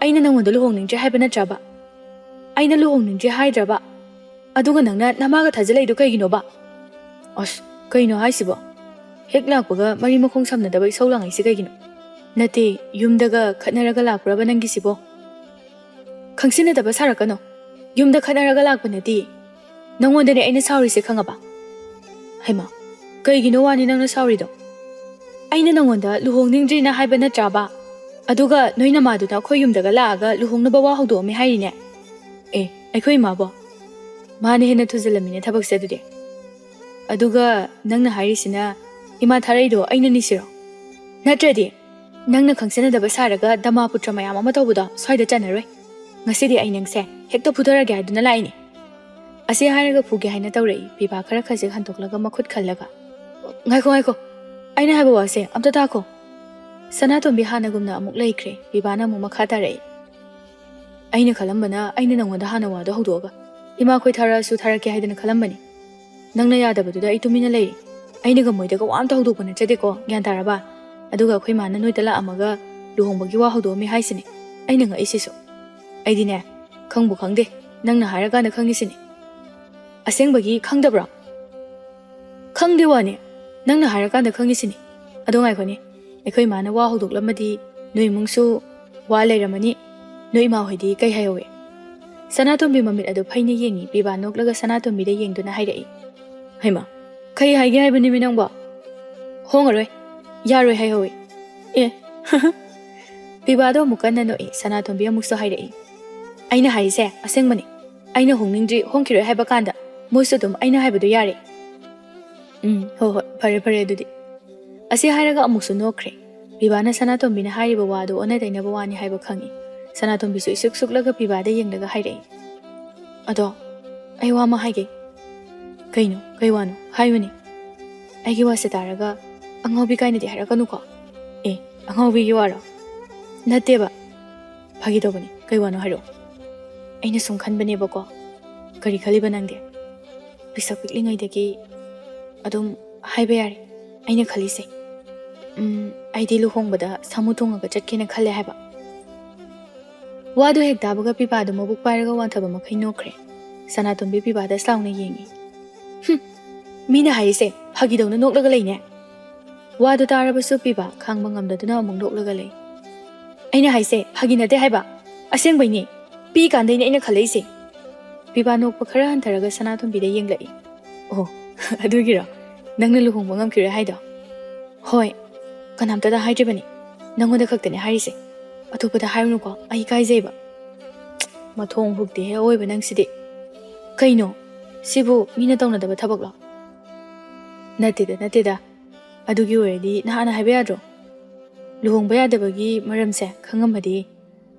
ꯑꯩꯅ ꯅꯪꯉꯣꯟꯗ ꯂꯨꯍꯣꯡꯅꯤꯡꯗ꯭ꯔꯦ ꯍꯥꯏꯕ ꯅꯠꯇ꯭ꯔꯕ ꯑꯩꯅ ꯂꯨꯍꯣꯡꯅꯤꯡꯗ꯭ꯔꯦ ꯍꯥꯏꯗ꯭ꯔꯕ ꯑꯗꯨꯒ ꯅꯪꯅ ꯅꯃꯥꯒ ꯊꯥꯖꯤꯜꯂꯛꯏꯗꯣ ꯀꯩꯒꯤꯅꯣꯕ ꯑꯁ ꯀꯩꯅꯣ ꯍꯥꯏꯁꯤꯕꯣ ꯍꯦꯛ ꯂꯥꯛꯄꯒ ꯃꯔꯤ ꯃꯈꯣꯡ ꯁꯝꯅꯗꯕ ꯏꯁꯧ ꯂꯥꯡꯉꯩꯁꯤ ꯀꯩꯒꯤꯅꯣ ꯅꯠꯇꯦ ꯌꯨꯝꯗꯒ ꯈꯠꯅꯔꯒ ꯂꯥꯛꯄ꯭ꯔꯕ ꯅꯪꯒꯤꯁꯤꯕꯣ ꯈꯪꯁꯤꯟꯅꯗꯕ ꯁꯥꯔꯛꯀꯅꯣ ꯌꯨꯝꯗ ꯈꯠꯅꯔꯒ ꯂꯥꯛꯄ ꯅꯠꯇꯦ ꯅꯪꯉꯣꯟꯗꯅꯦ ꯑꯩꯅ ꯁꯥꯎꯔꯤꯁꯦ ꯈꯪꯉꯕ ꯍꯩꯃꯥ ꯀꯩꯒꯤꯅꯣ ꯋꯥꯅꯤ ꯅꯪꯅ ꯁꯥꯎꯔꯤꯗꯣ ꯑꯩꯅ ꯅꯪꯉꯣꯟꯗ ꯂꯨꯍꯣꯡꯅꯤꯡꯗ꯭ꯔꯤꯅ ꯍꯥꯏꯕ ꯅꯠꯇ꯭ꯔꯕ ꯑꯗꯨꯒ ꯅꯣꯏ ꯅꯃꯥꯗꯨꯅ ꯑꯩꯈꯣꯏ ꯌꯨꯝꯗꯒ ꯂꯥꯛꯑꯒ ꯂꯨꯍꯣꯡꯅꯕ ꯋꯥ ꯍꯧꯗꯣꯛꯑꯝꯃꯦ ꯍꯥꯏꯔꯤꯅꯦ ꯑꯦ ꯑꯩꯈꯣꯏ ꯏꯃꯥꯕꯣ ꯃꯥꯅ ꯍꯦꯟꯅ ꯊꯨꯖꯤꯜꯂꯝꯃꯤꯅꯦ ꯊꯕꯛꯁꯦ ꯑꯗꯨꯗꯤ ꯑꯗꯨꯒ ꯅꯪꯅ ꯍꯥꯏꯔꯤꯁꯤꯅ ꯏꯃꯥ ꯊꯥꯔꯛꯏꯗꯣ ꯑꯩꯅ ꯅꯤꯁꯤꯔꯣ ꯅꯠꯇ꯭ꯔꯗꯤ ꯅꯪꯅ ꯈꯪꯁꯤꯟꯅꯗꯕ ꯁꯥꯔꯒ ꯗꯃꯥꯄꯨꯇ꯭ꯔ ꯃꯌꯥꯝ ꯑꯃ ꯇꯧꯕꯗꯣ ꯁ꯭ꯋꯥꯏꯗ ꯆꯟꯅꯔꯣꯏ ꯉꯁꯤꯗꯤ ꯑꯩ ꯅꯪꯁꯦ ꯍꯦꯛꯇ ꯐꯨꯊꯔꯒꯦ ꯍꯥꯏꯗꯨꯅ ꯂꯥꯛꯏꯅꯦ ꯑꯁꯤ ꯍꯥꯏꯔꯒ ꯐꯨꯒꯦ ꯍꯥꯏꯅ ꯇꯧꯔꯛꯏ ꯄꯤꯕꯥ ꯈꯔ ꯈꯖꯤꯛ ꯍꯟꯗꯣꯛꯂꯒ ꯃꯈꯨꯠ ꯈꯜꯂꯒ ꯉꯥꯏꯈꯣ ꯑꯩꯅ ꯍꯥꯏꯕ ꯋꯥꯁꯦ ꯑꯝꯇ ꯇꯥꯈꯣ ꯁꯅꯥꯇꯣꯝꯕꯤ ꯍꯥꯟꯅꯒꯨꯝꯅ ꯑꯃꯨꯛ ꯂꯩꯈ꯭ꯔꯦ ꯄꯤꯕꯥꯅ ꯑꯃꯨꯛ ꯃꯈꯥ ꯇꯥꯔꯛꯏ ꯑꯩꯅ ꯈꯜꯂꯝꯕꯅ ꯑꯩꯅ ꯅꯪꯉꯣꯟꯗ ꯍꯥꯟꯅ ꯋꯥꯗꯣ ꯍꯧꯗꯣꯛꯑꯒ ꯏꯃꯥꯈꯣꯏ ꯊꯥꯔꯛꯑꯁꯨ ꯊꯥꯔꯛꯀꯦ ꯍꯥꯏꯗꯅ ꯈꯜꯂꯝꯕꯅꯤ ꯅꯪꯅ ꯌꯥꯗꯕꯗꯨꯗ ꯑꯩ ꯇꯨꯃꯤꯟꯅ ꯂꯩꯔꯤ ꯑꯩꯅꯒ ꯃꯣꯏꯗꯒ ꯋꯥ ꯑꯝꯇ ꯍꯧꯗꯣꯛꯄ ꯅꯠꯆꯗꯦꯀꯣ ꯒ꯭ꯌꯥꯟ ꯇꯥꯔꯕ ꯑꯗꯨꯒ ꯑꯩꯈꯣꯏ ꯃꯥꯅ ꯅꯣꯏꯗ ꯂꯥꯛꯑꯝꯃꯒ ꯂꯨꯍꯣꯡꯕꯒꯤ ꯋꯥ ꯍꯧꯗꯣꯛꯑꯝꯃꯤ ꯍꯥꯏꯁꯤꯅꯦ ꯑꯩꯅ ꯉꯛꯏꯁꯤꯁꯨ ꯑꯩꯗꯤꯅꯦ ꯈꯪꯕꯨ ꯈꯪꯗꯦ ꯅꯪꯅ ꯍꯥꯏꯔꯀꯥꯟꯗ ꯈꯪꯉꯤꯁꯤꯅꯦ ꯑꯁꯦꯡꯕꯒꯤ ꯈꯪꯗꯕ꯭ꯔꯣ ꯈꯪꯗꯦ ꯋꯥꯅꯦ ꯅꯪꯅ ꯍꯥꯏꯔꯀꯥꯟꯗ ꯈꯪꯉꯤꯁꯤꯅꯤ ꯑꯗꯣ ꯉꯥꯏꯈꯣꯅꯦ ꯑꯩꯈꯣꯏ ꯏꯃꯥꯅ ꯋꯥ ꯍꯧꯗꯣꯛꯂꯝꯃꯗꯤ ꯅꯣꯏ ꯏꯃꯨꯡꯁꯨ ꯋꯥ ꯂꯩꯔꯝꯃꯅꯤ ꯅꯣꯏ ꯏꯃꯥ ꯍꯣꯏꯗꯤ ꯀꯩ ꯍꯥꯏꯍꯧꯋꯦ ꯁꯅꯥꯇꯣꯝꯕꯤ ꯃꯃꯤꯠ ꯑꯗꯨ ꯐꯩꯅ ꯌꯦꯡꯉꯤ ꯄꯤꯕꯥ ꯅꯣꯛꯂꯒ ꯁꯅꯥꯇꯣꯝꯕꯤꯗ ꯌꯦꯡꯗꯨꯅ ꯍꯥꯏꯔꯛꯏ ꯍꯩꯃꯥ ꯀꯩ ꯍꯥꯏꯒꯦ ꯍꯥꯏꯕꯅꯤꯃꯤ ꯅꯪꯕꯣ ꯍꯣꯡꯉꯔꯣꯏ ꯌꯥꯔꯣꯏ ꯍꯥꯏꯍꯧꯋꯦ ꯑꯦ ꯄꯤꯕꯥꯗꯣ ꯑꯃꯨꯛ ꯀꯟꯅ ꯅꯣꯛꯏ ꯁꯅꯥꯇꯣꯝꯕꯤ ꯑꯃꯨꯛꯁꯨ ꯍꯥꯏꯔꯛꯏ ꯑꯩꯅ ꯍꯥꯏꯔꯤꯁꯦ ꯑꯁꯦꯡꯕꯅꯤ ꯑꯩꯅ ꯍꯣꯡꯅꯤꯡꯗ꯭ꯔꯤ ꯍꯣꯡꯈꯤꯔꯣꯏ ꯍꯥꯏꯕ ꯀꯥꯟꯗ ꯃꯣꯏꯁꯨ ꯑꯗꯨꯝ ꯑꯩꯅ ꯍꯥꯏꯕꯗꯣ ꯌꯥꯔꯦ ꯍꯣꯏ ꯐꯔꯦ ꯑꯗꯨꯗꯤ ꯑꯁꯤ ꯍꯥꯏꯔꯒ ꯑꯃꯨꯛꯁꯨ ꯅꯣꯛꯈ꯭ꯔꯦ ꯄꯤꯕꯥꯅ ꯁꯅꯥꯇꯣꯝꯕꯤꯅ ꯍꯥꯏꯔꯤꯕ ꯋꯥꯗꯣ ꯑꯣꯟꯅ ꯇꯩꯅꯕ ꯋꯥꯅꯤ ꯍꯥꯏꯕ ꯈꯪꯉꯤ ꯁꯅꯥꯇꯣꯝꯕꯤꯁꯨ ꯏꯁꯨꯛ ꯁꯨꯛꯂꯒ ꯄꯤꯕꯥꯗ ꯌꯦꯡꯂꯒ ꯍꯥꯏꯔꯛꯏ ꯑꯗꯣ ꯑꯩ ꯋꯥ ꯑꯃ ꯍꯥꯏꯒꯦ ꯀꯩꯅꯣ ꯀꯩ ꯋꯥꯅꯣ ꯍꯥꯏꯌꯨꯅꯦ ꯑꯩꯒꯤ ꯋꯥꯁꯦ ꯇꯥꯔꯒ ꯑꯉꯥꯎꯕꯤ ꯀꯥꯏꯅꯗꯤ ꯍꯥꯏꯔꯛꯀꯅꯨꯀꯣ ꯑꯦ ꯑꯉꯥꯎꯕꯤꯒꯤ ꯋꯥꯔꯣ ꯅꯠꯇꯦꯕ ꯐꯥꯒꯤ ꯇꯧꯕꯅꯤ ꯀꯩ ꯋꯥꯅꯣ ꯍꯥꯏꯔꯛꯑꯣ ꯑꯩꯅ ꯁꯨꯝ ꯈꯟꯕꯅꯦꯕꯀꯣ ꯀꯔꯤ ꯈꯜꯂꯤꯕ ꯅꯪꯗꯤ ꯄꯤꯁꯛ ꯄꯤꯛꯂꯤꯉꯩꯗꯒꯤ ꯑꯗꯨꯝ ꯍꯥꯏꯕ ꯌꯥꯔꯦ ꯑꯩꯅ ꯈꯜꯂꯤꯁꯦ ꯑꯩꯗꯤ ꯂꯨꯍꯣꯡꯕꯗ ꯁꯥꯃꯨ ꯇꯣꯡꯉꯒ ꯆꯠꯀꯦꯅ ꯈꯜꯂꯦ ꯍꯥꯏꯕ ꯋꯥꯗꯨ ꯍꯦꯛ ꯇꯥꯕꯒ ꯄꯤꯕꯥꯗꯨ ꯃꯕꯨꯛ ꯄꯥꯏꯔꯒ ꯋꯥꯟꯊꯕ ꯃꯈꯩ ꯅꯣꯛꯈ꯭ꯔꯦ ꯁꯅꯥꯇꯣꯝꯕꯤ ꯄꯤꯕꯥꯗ ꯁꯥꯎꯅ ꯌꯦꯡꯉꯤ ꯃꯤꯅ ꯍꯥꯏꯔꯤꯁꯦ ꯐꯥꯒꯤꯗꯧꯅ ꯅꯣꯛꯂꯒ ꯂꯩꯅꯦ ꯋꯥꯗꯨ ꯇꯥꯔꯕꯁꯨ ꯄꯤꯕꯥ ꯈꯥꯡꯕ ꯉꯝꯗꯗꯨꯅ ꯑꯃꯨꯛ ꯅꯣꯛꯂꯒ ꯂꯩ ꯑꯩꯅ ꯍꯥꯏꯁꯦ ꯐꯥꯒꯤ ꯅꯠꯇꯦ ꯍꯥꯏꯕ ꯑꯁꯦꯡꯕꯩꯅꯤ ꯄꯤ ꯀꯥꯟꯗꯩꯅꯦ ꯑꯩꯅ ꯈꯜꯂꯛꯏꯁꯦ ꯄꯤꯕꯥ ꯅꯣꯛꯄ ꯈꯔ ꯍꯟꯊꯔꯒ ꯁꯅꯥꯇꯣꯝꯕꯤꯗ ꯌꯦꯡꯂꯛꯏ ꯑꯣ ꯑꯗꯨꯒꯤꯔꯣ ꯅꯪꯅ ꯂꯨꯍꯣꯡꯕ ꯉꯝꯈꯤꯔꯣꯏ ꯍꯥꯏꯗꯣ ꯍꯣꯏ ꯀꯅꯥꯝꯇꯗ ꯍꯥꯏꯗ꯭ꯔꯤꯕꯅꯤ ꯅꯪꯉꯣꯟꯗ ꯈꯛꯇꯅꯦ ꯍꯥꯏꯔꯤꯁꯦ ꯑꯇꯣꯞꯄꯗ ꯍꯥꯏꯔꯨꯅꯨꯀꯣ ꯑꯩ ꯏꯀꯥꯏꯖꯩꯕ ꯃꯊꯣꯡ ꯍꯨꯛꯇꯦꯍꯦ ꯑꯣꯏꯕ ꯅꯪꯁꯤꯗꯤ ꯀꯩꯅꯣ ꯁꯤꯕꯨ ꯃꯤꯅ ꯇꯧꯅꯗꯕ ꯊꯕꯛꯂꯣ ꯅꯠꯇꯦꯗ ꯑꯗꯨꯒꯤ ꯑꯣꯏꯔꯗꯤ ꯅꯍꯥꯟꯅ ꯍꯥꯏꯕ ꯌꯥꯗ꯭ꯔꯣ ꯂꯨꯍꯣꯡꯕ ꯌꯥꯗꯕꯒꯤ ꯃꯔꯝꯁꯦ ꯈꯪꯉꯝꯃꯗꯤ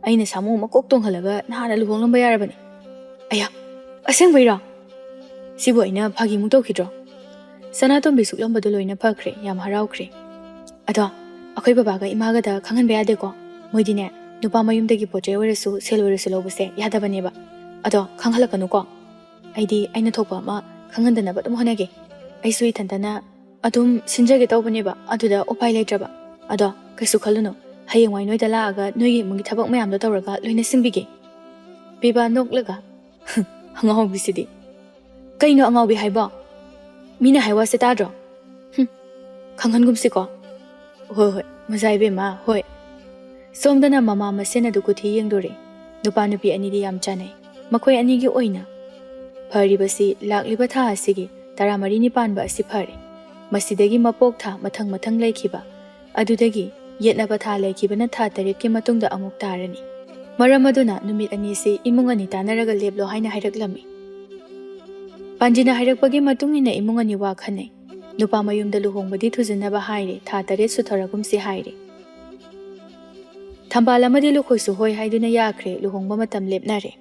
ꯑꯩꯅ ꯁꯥꯃꯨ ꯃꯀꯣꯛ ꯇꯣꯡꯍꯜꯂꯒ ꯅꯍꯥꯟꯅ ꯂꯨꯍꯣꯡꯂꯝꯕ ꯌꯥꯔꯕꯅꯤ ꯑꯌꯥ ꯑꯁꯦꯡꯕꯩꯔꯣ ꯁꯤꯕꯨ ꯑꯩꯅ ꯐꯥꯒꯤꯃꯨꯛ ꯇꯧꯈꯤꯗ꯭ꯔꯣ ꯁꯅꯥꯇꯣꯝꯕꯤ ꯁꯨꯛꯂꯝꯕꯗꯨ ꯂꯣꯏꯅ ꯐꯈ꯭ꯔꯦ ꯌꯥꯝ ꯍꯔꯥꯎꯈ꯭ꯔꯦ ꯑꯗꯣ ꯑꯩꯈꯣꯏ ꯕꯕꯥꯒ ꯏꯃꯥꯒꯗ ꯈꯪꯍꯟꯕ ꯌꯥꯗꯦꯀꯣ ꯃꯣꯏꯗꯤꯅꯦ ꯅꯨꯄꯥ ꯃꯌꯨꯝꯗꯒꯤ ꯄꯣꯠ ꯆꯩ ꯑꯣꯏꯔꯁꯨ ꯁꯦꯜ ꯑꯣꯏꯔꯁꯨ ꯂꯧꯕꯁꯦ ꯌꯥꯗꯕꯅꯦꯕ ꯑꯗꯣ ꯈꯪꯍꯜꯂꯛꯀꯅꯨꯀꯣ ꯑꯩꯗꯤ ꯑꯩꯅ ꯊꯣꯛꯄ ꯑꯃ ꯈꯪꯍꯟꯗꯅꯕ ꯑꯗꯨꯝ ꯍꯣꯠꯅꯒꯦ ꯑꯩꯁꯨ ꯏꯊꯟꯇꯅ ꯑꯗꯨꯝ ꯁꯤꯟꯖꯒꯦ ꯇꯧꯕꯅꯦꯕ ꯑꯗꯨꯗ ꯎꯄꯥꯏ ꯂꯩꯇ꯭ꯔꯕ ꯑꯗꯣ ꯀꯩꯁꯨ ꯈꯜꯂꯨꯅꯨ ꯍꯌꯦꯡꯋꯥꯏ ꯅꯣꯏꯗ ꯂꯥꯛꯑꯒ ꯅꯣꯏꯒꯤ ꯏꯃꯨꯡꯒꯤ ꯊꯕꯛ ꯃꯌꯥꯝꯗꯣ ꯇꯧꯔꯒ ꯂꯣꯏꯅ ꯁꯤꯡꯕꯤꯒꯦ ꯄꯤꯕꯥ ꯅꯣꯛꯂꯒ ꯑꯉꯥꯎꯕꯤꯁꯤꯗꯤ ꯀꯩꯅꯣ ꯑꯉꯥꯎꯕꯤ ꯍꯥꯏꯕꯣ ꯃꯤꯅ ꯍꯥꯏꯋꯥꯁꯦ ꯇꯥꯗ꯭ꯔꯣ ꯈꯪꯍꯟꯒꯨꯝꯁꯤꯀꯣ ꯍꯣꯏ ꯃꯖꯥ ꯏꯕꯦꯝꯃ ꯍꯣꯏ ꯁꯣꯝꯗꯅ ꯃꯃꯥ ꯃꯁꯦꯟ ꯑꯗꯨ ꯀꯨꯊꯤ ꯌꯦꯡꯗꯣꯔꯦ ꯅꯨꯄꯥ ꯅꯨꯄꯤ ꯑꯅꯤꯗꯤ ꯌꯥꯝ ꯆꯥꯟꯅꯩ ꯃꯈꯣꯏ ꯑꯅꯤꯒꯤ ꯑꯣꯏꯅ ꯐꯔꯤꯕꯁꯤ ꯂꯥꯛꯂꯤꯕ ꯊꯥ ꯑꯁꯤꯒꯤ 14ꯅꯤ ꯄꯥꯟꯕ ꯑꯁꯤ ꯐꯔꯦ ꯃꯁꯤꯗꯒꯤ ꯃꯄꯣꯛ ꯊꯥ ꯃꯊꯪ ꯂꯩꯈꯤꯕ ꯑꯗꯨꯗꯒꯤ ꯌꯦꯠꯅꯕ ꯊꯥ ꯂꯩꯈꯤꯕꯅ ꯊꯥ 8ꯀꯤ ꯃꯇꯨꯡꯗ ꯑꯃꯨꯛ ꯇꯥꯔꯅꯤ ꯃꯔꯝ ꯑꯗꯨꯅ ꯅꯨꯃꯤꯠ ꯑꯅꯤꯁꯤ ꯏꯃꯨꯡ ꯑꯅꯤ ꯇꯥꯟꯅꯔꯒ ꯂꯦꯞꯂꯣ ꯍꯥꯏꯅ ꯍꯥꯏꯔꯛꯂꯝꯃꯤ ꯄꯥꯟꯖꯤꯅ ꯍꯥꯏꯔꯛꯄꯒꯤ ꯃꯇꯨꯡ ꯏꯟꯅ ꯏꯃꯨꯡ ꯑꯅꯤ ꯋꯥ ꯈꯟꯅꯩ ꯅꯨꯄꯥ ꯃꯌꯨꯝꯗ ꯂꯨꯍꯣꯡꯕꯗꯤ ꯊꯨꯖꯤꯟꯅꯕ ꯍꯥꯏꯔꯦ ꯊꯥ 8 ꯁꯨꯊꯔꯒꯨꯝꯁꯤ ꯍꯥꯏꯔꯦ ꯊꯝꯕꯥꯜ ꯑꯃꯗꯤ ꯂꯨꯈꯣꯏꯁꯨ ꯍꯣꯏ ꯍꯥꯏꯗꯨꯅ ꯌꯥꯈ꯭ꯔꯦ ꯂꯨꯍꯣꯡꯕ ꯃꯇꯝ ꯂꯦꯞꯅꯔꯦ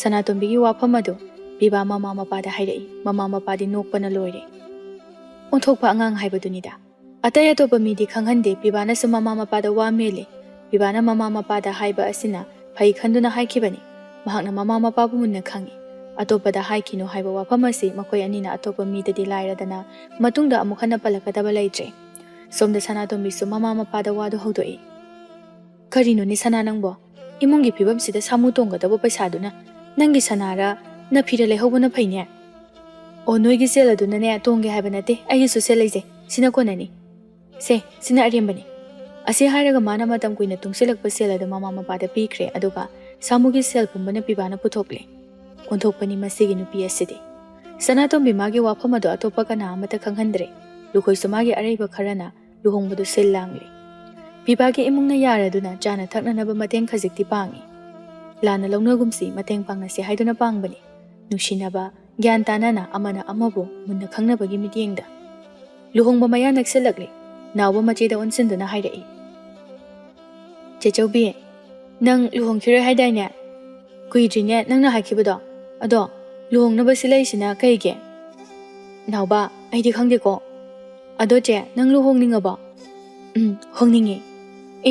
ꯁꯅꯥꯇꯣꯝꯕꯤꯒꯤ ꯋꯥꯐꯝ ꯑꯗꯨ ꯄꯤꯕꯥ ꯃꯃꯥ ꯃꯄꯥꯗ ꯍꯥꯏꯔꯛꯏ ꯃꯃꯥ ꯃꯄꯥꯗꯤ ꯅꯣꯛꯄꯅ ꯂꯣꯏꯔꯦ ꯑꯣꯟꯊꯣꯛꯄ ꯑꯉꯥꯡ ꯍꯥꯏꯕꯗꯨꯅꯤꯗ ꯑꯇꯩ ꯑꯇꯣꯞꯄ ꯃꯤꯗꯤ ꯈꯪꯍꯟꯗꯦ ꯄꯤꯕꯥꯅꯁꯨ ꯃꯃꯥ ꯃꯄꯥꯗ ꯋꯥ ꯃꯦꯜꯂꯤ ꯄꯤꯕꯥꯅ ꯃꯃꯥ ꯃꯄꯥꯗ ꯍꯥꯏꯕ ꯑꯁꯤꯅ ꯐꯩ ꯈꯟꯗꯨꯅ ꯍꯥꯏꯈꯤꯕꯅꯤ ꯃꯍꯥꯛꯅ ꯃꯃꯥ ꯃꯄꯥꯕꯨ ꯃꯨꯟꯅ ꯈꯪꯏ ꯑꯇꯣꯞꯄꯗ ꯍꯥꯏꯈꯤꯅꯨ ꯍꯥꯏꯕ ꯋꯥꯐꯝ ꯑꯁꯤ ꯃꯈꯣꯏ ꯑꯅꯤꯅ ꯑꯇꯣꯞꯄ ꯃꯤꯗꯗꯤ ꯂꯥꯏꯔꯗꯅ ꯃꯇꯨꯡꯗ ꯑꯃꯨꯛ ꯍꯟꯅ ꯄꯜꯂꯛꯀꯗꯕ ꯂꯩꯇ꯭ꯔꯦ ꯁꯣꯝꯗ ꯁꯅꯥꯇꯣꯝꯕꯤꯁꯨ ꯃꯃꯥ ꯃꯄꯥꯗ ꯋꯥꯗꯨ ꯍꯧꯗꯣꯛꯏ ꯀꯔꯤꯅꯣꯅꯦ ꯁꯅꯥ ꯅꯪꯕꯣ ꯏꯃꯨꯡꯒꯤ ꯐꯤꯕꯝꯁꯤꯗ ꯁꯥꯃꯨ ꯇꯣꯡꯒꯗꯕ ꯄꯩꯁꯥꯗꯨꯅ ꯅꯪꯒꯤ ꯁꯅꯥꯔ ꯅꯐꯤꯔ ꯂꯩꯍꯧꯕꯅ ꯐꯩꯅꯦ ꯑꯣ ꯅꯣꯏꯒꯤ ꯁꯦꯜ ꯑꯗꯨꯅꯅꯦ ꯇꯣꯡꯒꯦ ꯍꯥꯏꯕ ꯅꯠꯇꯦ ꯑꯩꯒꯤꯁꯨ ꯁꯦꯜ ꯂꯩꯖꯩ ꯁꯤꯅ ꯀꯣꯟꯅꯅꯤ ꯁꯦ ꯁꯤꯅ ꯑꯔꯦꯝꯕꯅꯤ ꯑꯁꯤ ꯍꯥꯏꯔꯒ ꯃꯥꯅ ꯃꯇꯝ ꯀꯨꯏꯅ ꯇꯨꯡꯁꯤꯜꯂꯛꯄ ꯁꯦꯜ ꯑꯗꯨ ꯃꯃꯥ ꯃꯄꯥꯗ ꯄꯤꯈ꯭ꯔꯦ ꯑꯗꯨꯒ ꯁꯥꯃꯨꯒꯤ ꯁꯦꯜ ꯄꯨꯝꯕꯅ ꯄꯤꯕꯥꯅ ꯄꯨꯊꯣꯛꯂꯦ ꯑꯣꯟꯊꯣꯛꯄꯅꯤ ꯃꯁꯤꯒꯤ ꯅꯨꯄꯤ ꯑꯁꯤꯗꯤ ꯁꯅꯥꯇꯣꯝꯕꯤ ꯃꯥꯒꯤ ꯋꯥꯐꯝ ꯑꯗꯨ ꯑꯇꯣꯞꯄ ꯀꯅꯥ ꯑꯃꯠꯇ ꯈꯪꯍꯟꯗ꯭ꯔꯦ ꯂꯨꯈꯣꯏꯁꯨ ꯃꯥꯒꯤ ꯑꯔꯩꯕ ꯈꯔꯅ ꯂꯨꯍꯣꯡꯕꯗꯨ ꯁꯤꯜ ꯂꯥꯡꯂꯤ ꯄꯤꯕꯥꯒꯤ ꯏꯃꯨꯡꯅ ꯌꯥꯔꯗꯨꯅ ꯆꯥꯅ ꯊꯛꯅꯅꯕ ꯃꯇꯦꯡ ꯈꯖꯤꯛꯇꯤ ꯄꯥꯡꯏ ꯂꯥꯟꯅ ꯂꯧꯅꯒꯨꯝꯁꯤ ꯃꯇꯦꯡ ꯄꯥꯡꯅꯁꯤ ꯍꯥꯏꯗꯨꯅ ꯄꯥꯡꯕꯅꯤ ꯅꯨꯡꯁꯤꯅꯕ ꯒ꯭ꯌꯥꯟ ꯇꯥꯅꯅ ꯑꯃꯅ ꯑꯃꯕꯨ ꯃꯨꯟꯅ ꯈꯪꯅꯕꯒꯤ ꯃꯤꯠꯌꯦꯡꯗ ꯂꯨꯍꯣꯡꯕ ꯃꯌꯥ ꯅꯛꯁꯤꯜꯂꯛꯂꯤ ꯅꯥꯎꯕ ꯃꯆꯦꯗ ꯑꯣꯟꯁꯤꯟꯗꯨꯅ ꯍꯥꯏꯔꯛꯏ ꯆꯦꯆꯧꯕꯤ ꯅꯪ ꯂꯨꯍꯣꯡꯈꯤꯔꯣꯏ ꯍꯥꯏꯗꯥꯏꯅꯦ ꯀꯨꯏꯗ꯭ꯔꯤꯅꯦ ꯅꯪꯅ ꯍꯥꯏꯈꯤꯕꯗꯣ ꯑꯗꯣ ꯂꯨꯍꯣꯡꯅꯕ ꯁꯤꯜꯂꯛꯏꯁꯤꯅ ꯀꯩꯒꯤ ꯅꯥꯎꯕ ꯑꯩꯗꯤ ꯈꯪꯗꯦꯀꯣ ꯑꯗꯣ ꯆꯦ ꯅꯪ ꯂꯨꯍꯣꯡꯅꯤꯡꯉꯕꯣ ꯍꯣꯡꯅꯤꯡꯉꯤ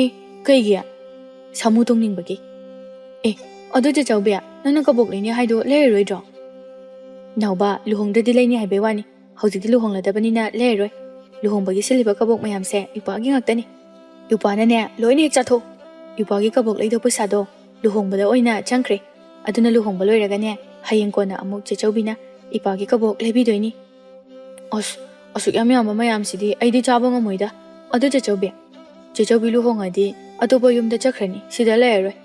ꯑꯦ ꯀꯩꯒꯤ ꯁꯥꯃꯨ ꯇꯣꯡꯅꯤꯡꯕꯒꯤ ꯑꯦ ꯑꯗꯣ ꯆꯦꯆꯧꯕꯤ ꯅꯪꯅ ꯀꯕꯣꯛ ꯂꯩꯅꯤ ꯍꯥꯏꯗꯣ ꯂꯩꯔꯔꯣꯏꯗ꯭ꯔꯣ ꯅꯥꯎꯕ ꯂꯨꯍꯣꯡꯗ꯭ꯔꯗꯤ ꯂꯩꯅꯤ ꯍꯥꯏꯕꯩ ꯋꯥꯅꯤ ꯍꯧꯖꯤꯛꯇꯤ ꯂꯨꯍꯣꯡꯂꯗꯕꯅꯤꯅ ꯂꯩꯔꯔꯣꯏ ꯂꯨꯍꯣꯡꯕꯒꯤ ꯁꯤꯜꯂꯤꯕ ꯀꯕꯣꯛ ꯃꯌꯥꯝꯁꯦ ꯏꯄ꯭ꯋꯥꯒꯤ ꯉꯥꯛꯇꯅꯤ ꯏꯄ꯭ꯋꯥꯅꯅꯦ ꯂꯣꯏꯅ ꯍꯦꯛ ꯆꯥꯊꯣꯛ ꯏꯄ꯭ꯋꯥꯒꯤ ꯀꯕꯣꯛ ꯂꯩꯗꯧ ꯄꯩꯁꯥꯗꯣ ꯂꯨꯍꯣꯡꯕꯗ ꯑꯣꯏꯅ ꯆꯪꯈ꯭ꯔꯦ ꯑꯗꯨꯅ ꯂꯨꯍꯣꯡꯕ ꯂꯣꯏꯔꯒꯅꯦ ꯍꯌꯦꯡ ꯀꯣꯟꯅ ꯑꯃꯨꯛ ꯆꯦꯆꯧꯕꯤꯅ ꯏꯄ꯭ꯋꯥꯒꯤ ꯀꯕꯣꯛ ꯂꯩꯕꯤꯗꯣꯏꯅꯤ ꯑꯁ ꯑꯁꯨꯛ ꯌꯥꯝ ꯌꯥꯝꯕ ꯃꯌꯥꯝꯁꯤꯗꯤ ꯑꯩꯗꯤ ꯆꯥꯕ ꯉꯝꯃꯣꯏꯗ ꯑꯗꯨ ꯆꯦꯆꯧꯕꯤ ꯂꯨꯍꯣꯡꯉꯗꯤ ꯑꯇꯣꯞꯄ ꯌꯨꯝꯗ ꯆꯠꯈ꯭ꯔꯅꯤ ꯁꯤꯗ ꯂꯩꯔꯔꯣꯏ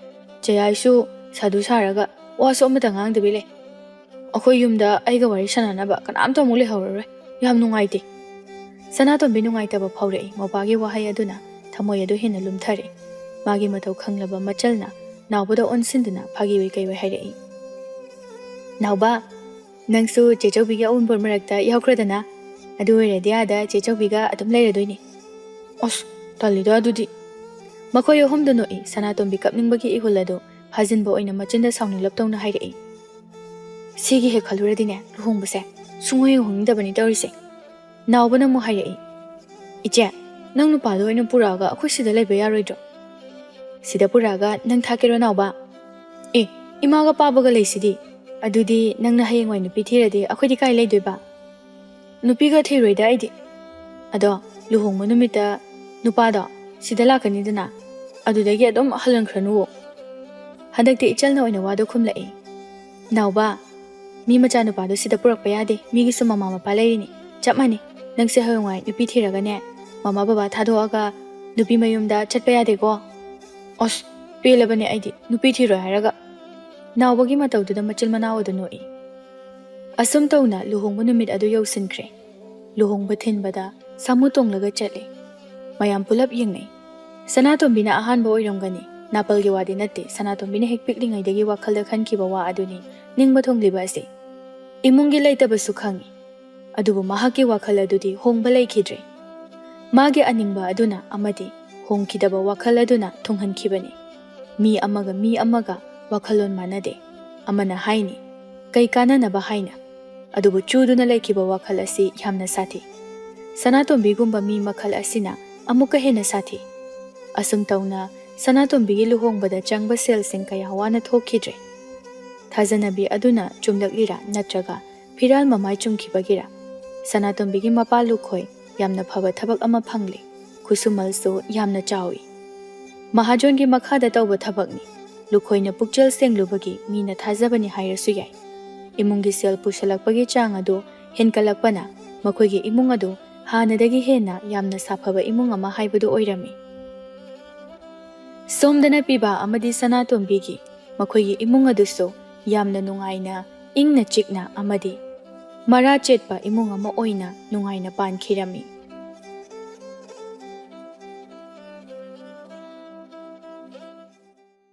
ꯆꯦꯌꯥꯏꯁꯨ ꯁꯥꯗꯨ ꯁꯥꯔꯒ ꯋꯥꯁꯨ ꯑꯃꯠꯇ ꯉꯥꯡꯗꯕꯤ ꯂꯩ ꯑꯩꯈꯣꯏ ꯌꯨꯝꯗ ꯑꯩꯒ ꯋꯥꯔꯤ ꯁꯥꯟꯅꯅꯕ ꯀꯅꯥꯝꯇ ꯑꯃꯨꯛ ꯂꯩꯍꯧꯔꯔꯣꯏ ꯌꯥꯝ ꯅꯨꯡꯉꯥꯏꯇꯦ ꯁꯅꯥꯇꯣꯝꯕꯤ ꯅꯨꯡꯉꯥꯏꯇꯕ ꯐꯥꯎꯔꯛꯏ ꯃꯧꯄꯥꯒꯤ ꯋꯥꯍꯩ ꯑꯗꯨꯅ ꯊꯃꯣꯏ ꯑꯗꯨ ꯍꯦꯟꯅ ꯂꯨꯝꯊꯔꯦ ꯃꯥꯒꯤ ꯃꯇꯧ ꯈꯪꯂꯕ ꯃꯆꯜꯅ ꯅꯥꯎꯕꯗ ꯑꯣꯟꯁꯤꯟꯗꯨꯅ ꯐꯥꯒꯤ ꯑꯣꯏ ꯀꯩꯑꯣꯏ ꯍꯥꯏꯔꯛꯏ ꯅꯥꯎꯕ ꯅꯪꯁꯨ ꯆꯦꯆꯧꯕꯤꯒꯤ ꯑꯎꯟꯄꯣꯠ ꯃꯔꯛꯇ ꯌꯥꯎꯈ꯭ꯔꯗꯅ ꯑꯗꯨ ꯑꯣꯏꯔꯗꯤ ꯑꯥꯗ ꯆꯦꯆꯧꯕꯤꯒ ꯑꯗꯨꯝ ꯂꯩꯔꯗꯣꯏꯅꯤ ꯑꯁ ꯇꯜꯂꯤꯗ ꯑꯗꯨꯗꯤ ꯃꯈꯣꯏ ꯑꯍꯨꯝꯗꯨ ꯅꯣꯛꯏ ꯁꯅꯥꯇꯣꯝꯕꯤ ꯀꯞꯅꯤꯡꯕꯒꯤ ꯏꯍꯨꯜ ꯑꯗꯨ ꯐꯥꯖꯤꯟꯕ ꯑꯣꯏꯅ ꯃꯆꯤꯟꯗ ꯁꯥꯎꯅꯤꯡꯂꯞ ꯇꯧꯅ ꯍꯥꯏꯔꯛꯏ ꯁꯤꯒꯤ ꯍꯦꯛ ꯈꯜꯂꯨꯔꯗꯤꯅꯦ ꯂꯨꯍꯣꯡꯕꯁꯦ ꯁꯨꯡꯍꯣꯡ ꯍꯣꯡꯅꯤꯡꯗꯕꯅꯤ ꯇꯧꯔꯤꯁꯦ ꯅꯥꯎꯕꯅ ꯑꯃꯨꯛ ꯍꯥꯏꯔꯛꯏ ꯏꯆꯦ ꯅꯪ ꯅꯨꯄꯥꯗꯣ ꯑꯣꯏꯅ ꯄꯨꯔꯛꯑꯒ ꯑꯩꯈꯣꯏ ꯁꯤꯗ ꯂꯩꯕ ꯌꯥꯔꯣꯏꯗ꯭ꯔꯣ ꯁꯤꯗ ꯄꯨꯔꯛꯑꯒ ꯅꯪ ꯊꯥꯛꯀꯦꯔꯣ ꯅꯥꯎꯕ ꯑꯦ ꯏꯃꯥꯒ ꯄꯥꯕꯒ ꯂꯩꯁꯤꯗꯤ ꯑꯗꯨꯗꯤ ꯅꯪꯅ ꯍꯌꯦꯡꯋꯥꯏ ꯅꯨꯄꯤ ꯊꯤꯔꯗꯤ ꯑꯩꯈꯣꯏꯗꯤ ꯀꯥꯏ ꯂꯩꯗꯣꯏꯕ ꯅꯨꯄꯤꯒ ꯊꯤꯔꯣꯏꯗ ꯑꯩꯗꯤ ꯑꯗꯣ ꯂꯨꯍꯣꯡꯕ ꯅꯨꯃꯤꯠꯇ ꯅꯨꯄꯥꯗꯣ ꯁꯤꯗ ꯂꯥꯛꯀꯅꯤꯗꯅ ꯑꯗꯨꯗꯒꯤ ꯑꯗꯨꯝ ꯍꯜꯂꯟꯈ꯭ꯔꯅꯨꯋꯣ ꯍꯟꯗꯛꯇꯤ ꯏꯆꯜꯅ ꯑꯣꯏꯅ ꯋꯥꯗꯣ ꯈꯨꯝꯂꯛꯏ ꯅꯥꯎꯕ ꯃꯤ ꯃꯆꯥ ꯅꯨꯄꯥꯗꯣ ꯁꯤꯗ ꯄꯨꯔꯛꯄ ꯌꯥꯗꯦ ꯃꯤꯒꯤꯁꯨ ꯃꯃꯥ ꯃꯄꯥ ꯂꯩꯔꯤꯅꯤ ꯆꯞ ꯃꯥꯟꯅꯩ ꯅꯪꯁꯦ ꯍꯌꯦꯡꯋꯥꯏ ꯅꯨꯄꯤ ꯊꯤꯔꯒꯅꯦ ꯃꯃꯥ ꯕꯕꯥ ꯊꯥꯗꯣꯛꯑꯒ ꯅꯨꯄꯤ ꯃꯌꯨꯝꯗ ꯆꯠꯄ ꯌꯥꯗꯦꯀꯣ ꯑꯁ ꯄꯦꯜꯂꯕꯅꯦ ꯑꯩꯗꯤ ꯅꯨꯄꯤ ꯊꯤꯔꯣꯏ ꯍꯥꯏꯔꯒ ꯅꯥꯎꯕꯒꯤ ꯃꯇꯧꯗꯨꯗ ꯃꯆꯤꯜ ꯃꯅꯥꯎ ꯑꯗꯨ ꯅꯣꯛꯏ ꯑꯁꯨꯝ ꯇꯧꯅ ꯂꯨꯍꯣꯡꯕ ꯅꯨꯃꯤꯠ ꯑꯗꯨ ꯌꯧꯁꯤꯟꯈ꯭ꯔꯦ ꯂꯨꯍꯣꯡꯕ ꯊꯤꯟꯕꯗ ꯁꯥꯃꯨ ꯇꯣꯡꯂꯒ ꯆꯠꯂꯤ ꯃꯌꯥꯝ ꯄꯨꯂꯞ ꯌꯦꯡꯅꯩ ꯁꯅꯥꯇꯣꯝꯕꯤꯅ ꯑꯍꯥꯟꯕ ꯑꯣꯏꯔꯝꯒꯅꯤ ꯅꯥꯄꯜꯒꯤ ꯋꯥꯗꯤ ꯅꯠꯇꯦ ꯁꯅꯥꯇꯣꯝꯕꯤꯅ ꯍꯦꯛ ꯄꯤꯛꯂꯤꯉꯩꯗꯒꯤ ꯋꯥꯈꯜꯗ ꯈꯟꯈꯤꯕ ꯋꯥ ꯑꯗꯨꯅꯤ ꯅꯤꯡꯕ ꯊꯨꯡꯂꯤꯕ ꯑꯁꯤ ꯏꯃꯨꯡꯒꯤ ꯂꯩꯇꯕꯁꯨ ꯈꯪꯏ ꯑꯗꯨꯕꯨ ꯃꯍꯥꯛꯀꯤ ꯋꯥꯈꯜ ꯑꯗꯨꯗꯤ ꯍꯣꯡꯕ ꯂꯩꯈꯤꯗ꯭ꯔꯦ ꯃꯥꯒꯤ ꯑꯅꯤꯡꯕ ꯑꯗꯨꯅ ꯑꯃꯗꯤ ꯍꯣꯡꯈꯤꯗꯕ ꯋꯥꯈꯜ ꯑꯗꯨꯅ ꯊꯨꯡꯍꯟꯈꯤꯕꯅꯤ ꯃꯤ ꯑꯃꯒ ꯋꯥꯈꯜꯂꯣꯟ ꯃꯥꯟꯅꯗꯦ ꯑꯃꯅ ꯍꯥꯏꯅꯤ ꯀꯩ ꯀꯥꯟꯅꯅꯕ ꯍꯥꯏꯅ ꯑꯗꯨꯕꯨ ꯆꯨꯗꯨꯅ ꯂꯩꯈꯤꯕ ꯋꯥꯈꯜ ꯑꯁꯤ ꯌꯥꯝꯅ ꯁꯥꯊꯤ ꯁꯅꯥꯇꯣꯝꯕꯤꯒꯨꯝꯕ ꯃꯤ ꯃꯈꯜ ꯑꯁꯤꯅ ꯑꯃꯨꯛꯀ ꯍꯦꯟꯅ ꯁꯥꯊꯤ ꯑꯁꯨꯝ ꯇꯧꯅ ꯁꯅꯥꯇꯣꯝꯕꯤꯒꯤ ꯂꯨꯍꯣꯡꯕꯗ ꯆꯪꯕ ꯁꯦꯜꯁꯤꯡ ꯀꯌా ꯋꯥꯅ ꯊꯣꯛꯈꯤꯗ꯭ꯔꯦ ꯊꯥꯖꯅꯕꯤ ꯑꯗꯨꯅ ꯆꯨꯝꯂꯛꯂꯤꯔꯥ ꯅꯠꯇ꯭ꯔꯒ ꯐꯤꯔꯥꯜ ꯃꯃꯥꯏ ꯆꯨꯝꯈꯤꯕꯒꯤꯔꯥ ꯁꯅꯥꯇꯣꯝꯕꯤꯒꯤ ꯃꯄꯥ ꯂꯨꯈꯣꯏ ꯌꯥꯝꯅ ꯐꯕ ꯊꯕꯛ ꯑꯃ ꯐꯪꯂꯤ ꯈꯨꯠꯁꯨꯃꯜꯁꯨ ꯌꯥꯝꯅ ꯆꯥꯎꯏ ꯃꯍꯥꯖꯣꯟꯒꯤ ꯃꯈꯥꯗ ꯇꯧꯕ ꯊꯕꯛꯅꯤ ꯂꯨꯈꯣꯏꯅ ꯄꯨꯛꯆꯦꯜ ꯁꯦꯡꯂꯨꯕꯒꯤ ꯃꯤꯅ ꯊꯥꯖꯕꯅꯤ ꯍꯥꯏꯔꯁꯨ ꯌꯥꯏ ꯏꯃꯨꯡꯒꯤ ꯁꯦꯜ ꯄꯨꯁꯜꯂꯛꯄꯒꯤ ꯆꯥꯡ ꯑꯗꯨ ꯍꯦꯟꯀꯠꯂꯛꯄꯅ ꯃꯈꯣꯏꯒꯤ ꯏꯃꯨꯡ ꯑꯗꯨ ꯍꯥꯟꯅꯗꯒꯤ ꯍꯦꯟꯅ ꯌꯥꯝꯅ ꯁꯥꯐꯕ ꯏꯃꯨꯡ ꯑꯃ ꯍꯥꯏꯕꯗꯨ ꯑꯣꯏꯔꯝꯃꯤ ꯁꯣꯝꯗꯅ ꯄꯤꯕꯥ ꯑꯃꯗꯤ ꯁꯅꯥꯇꯣꯝꯕꯤꯒꯤ ꯃꯈꯣꯏꯒꯤ ꯏꯃꯨꯡ ꯑꯗꯨꯁꯨ ꯌꯥꯝꯅ ꯅꯨꯡꯉꯥꯏꯅ ꯏꯪꯅ ꯆꯤꯛꯅ ꯑꯃꯗꯤ ꯃꯔꯥ ꯆꯦꯠꯄ ꯏꯃꯨꯡ ꯑꯃ ꯑꯣꯏꯅ ꯅꯨꯡꯉꯥꯏꯅ ꯄꯥꯟꯈꯤꯔꯝꯃꯤ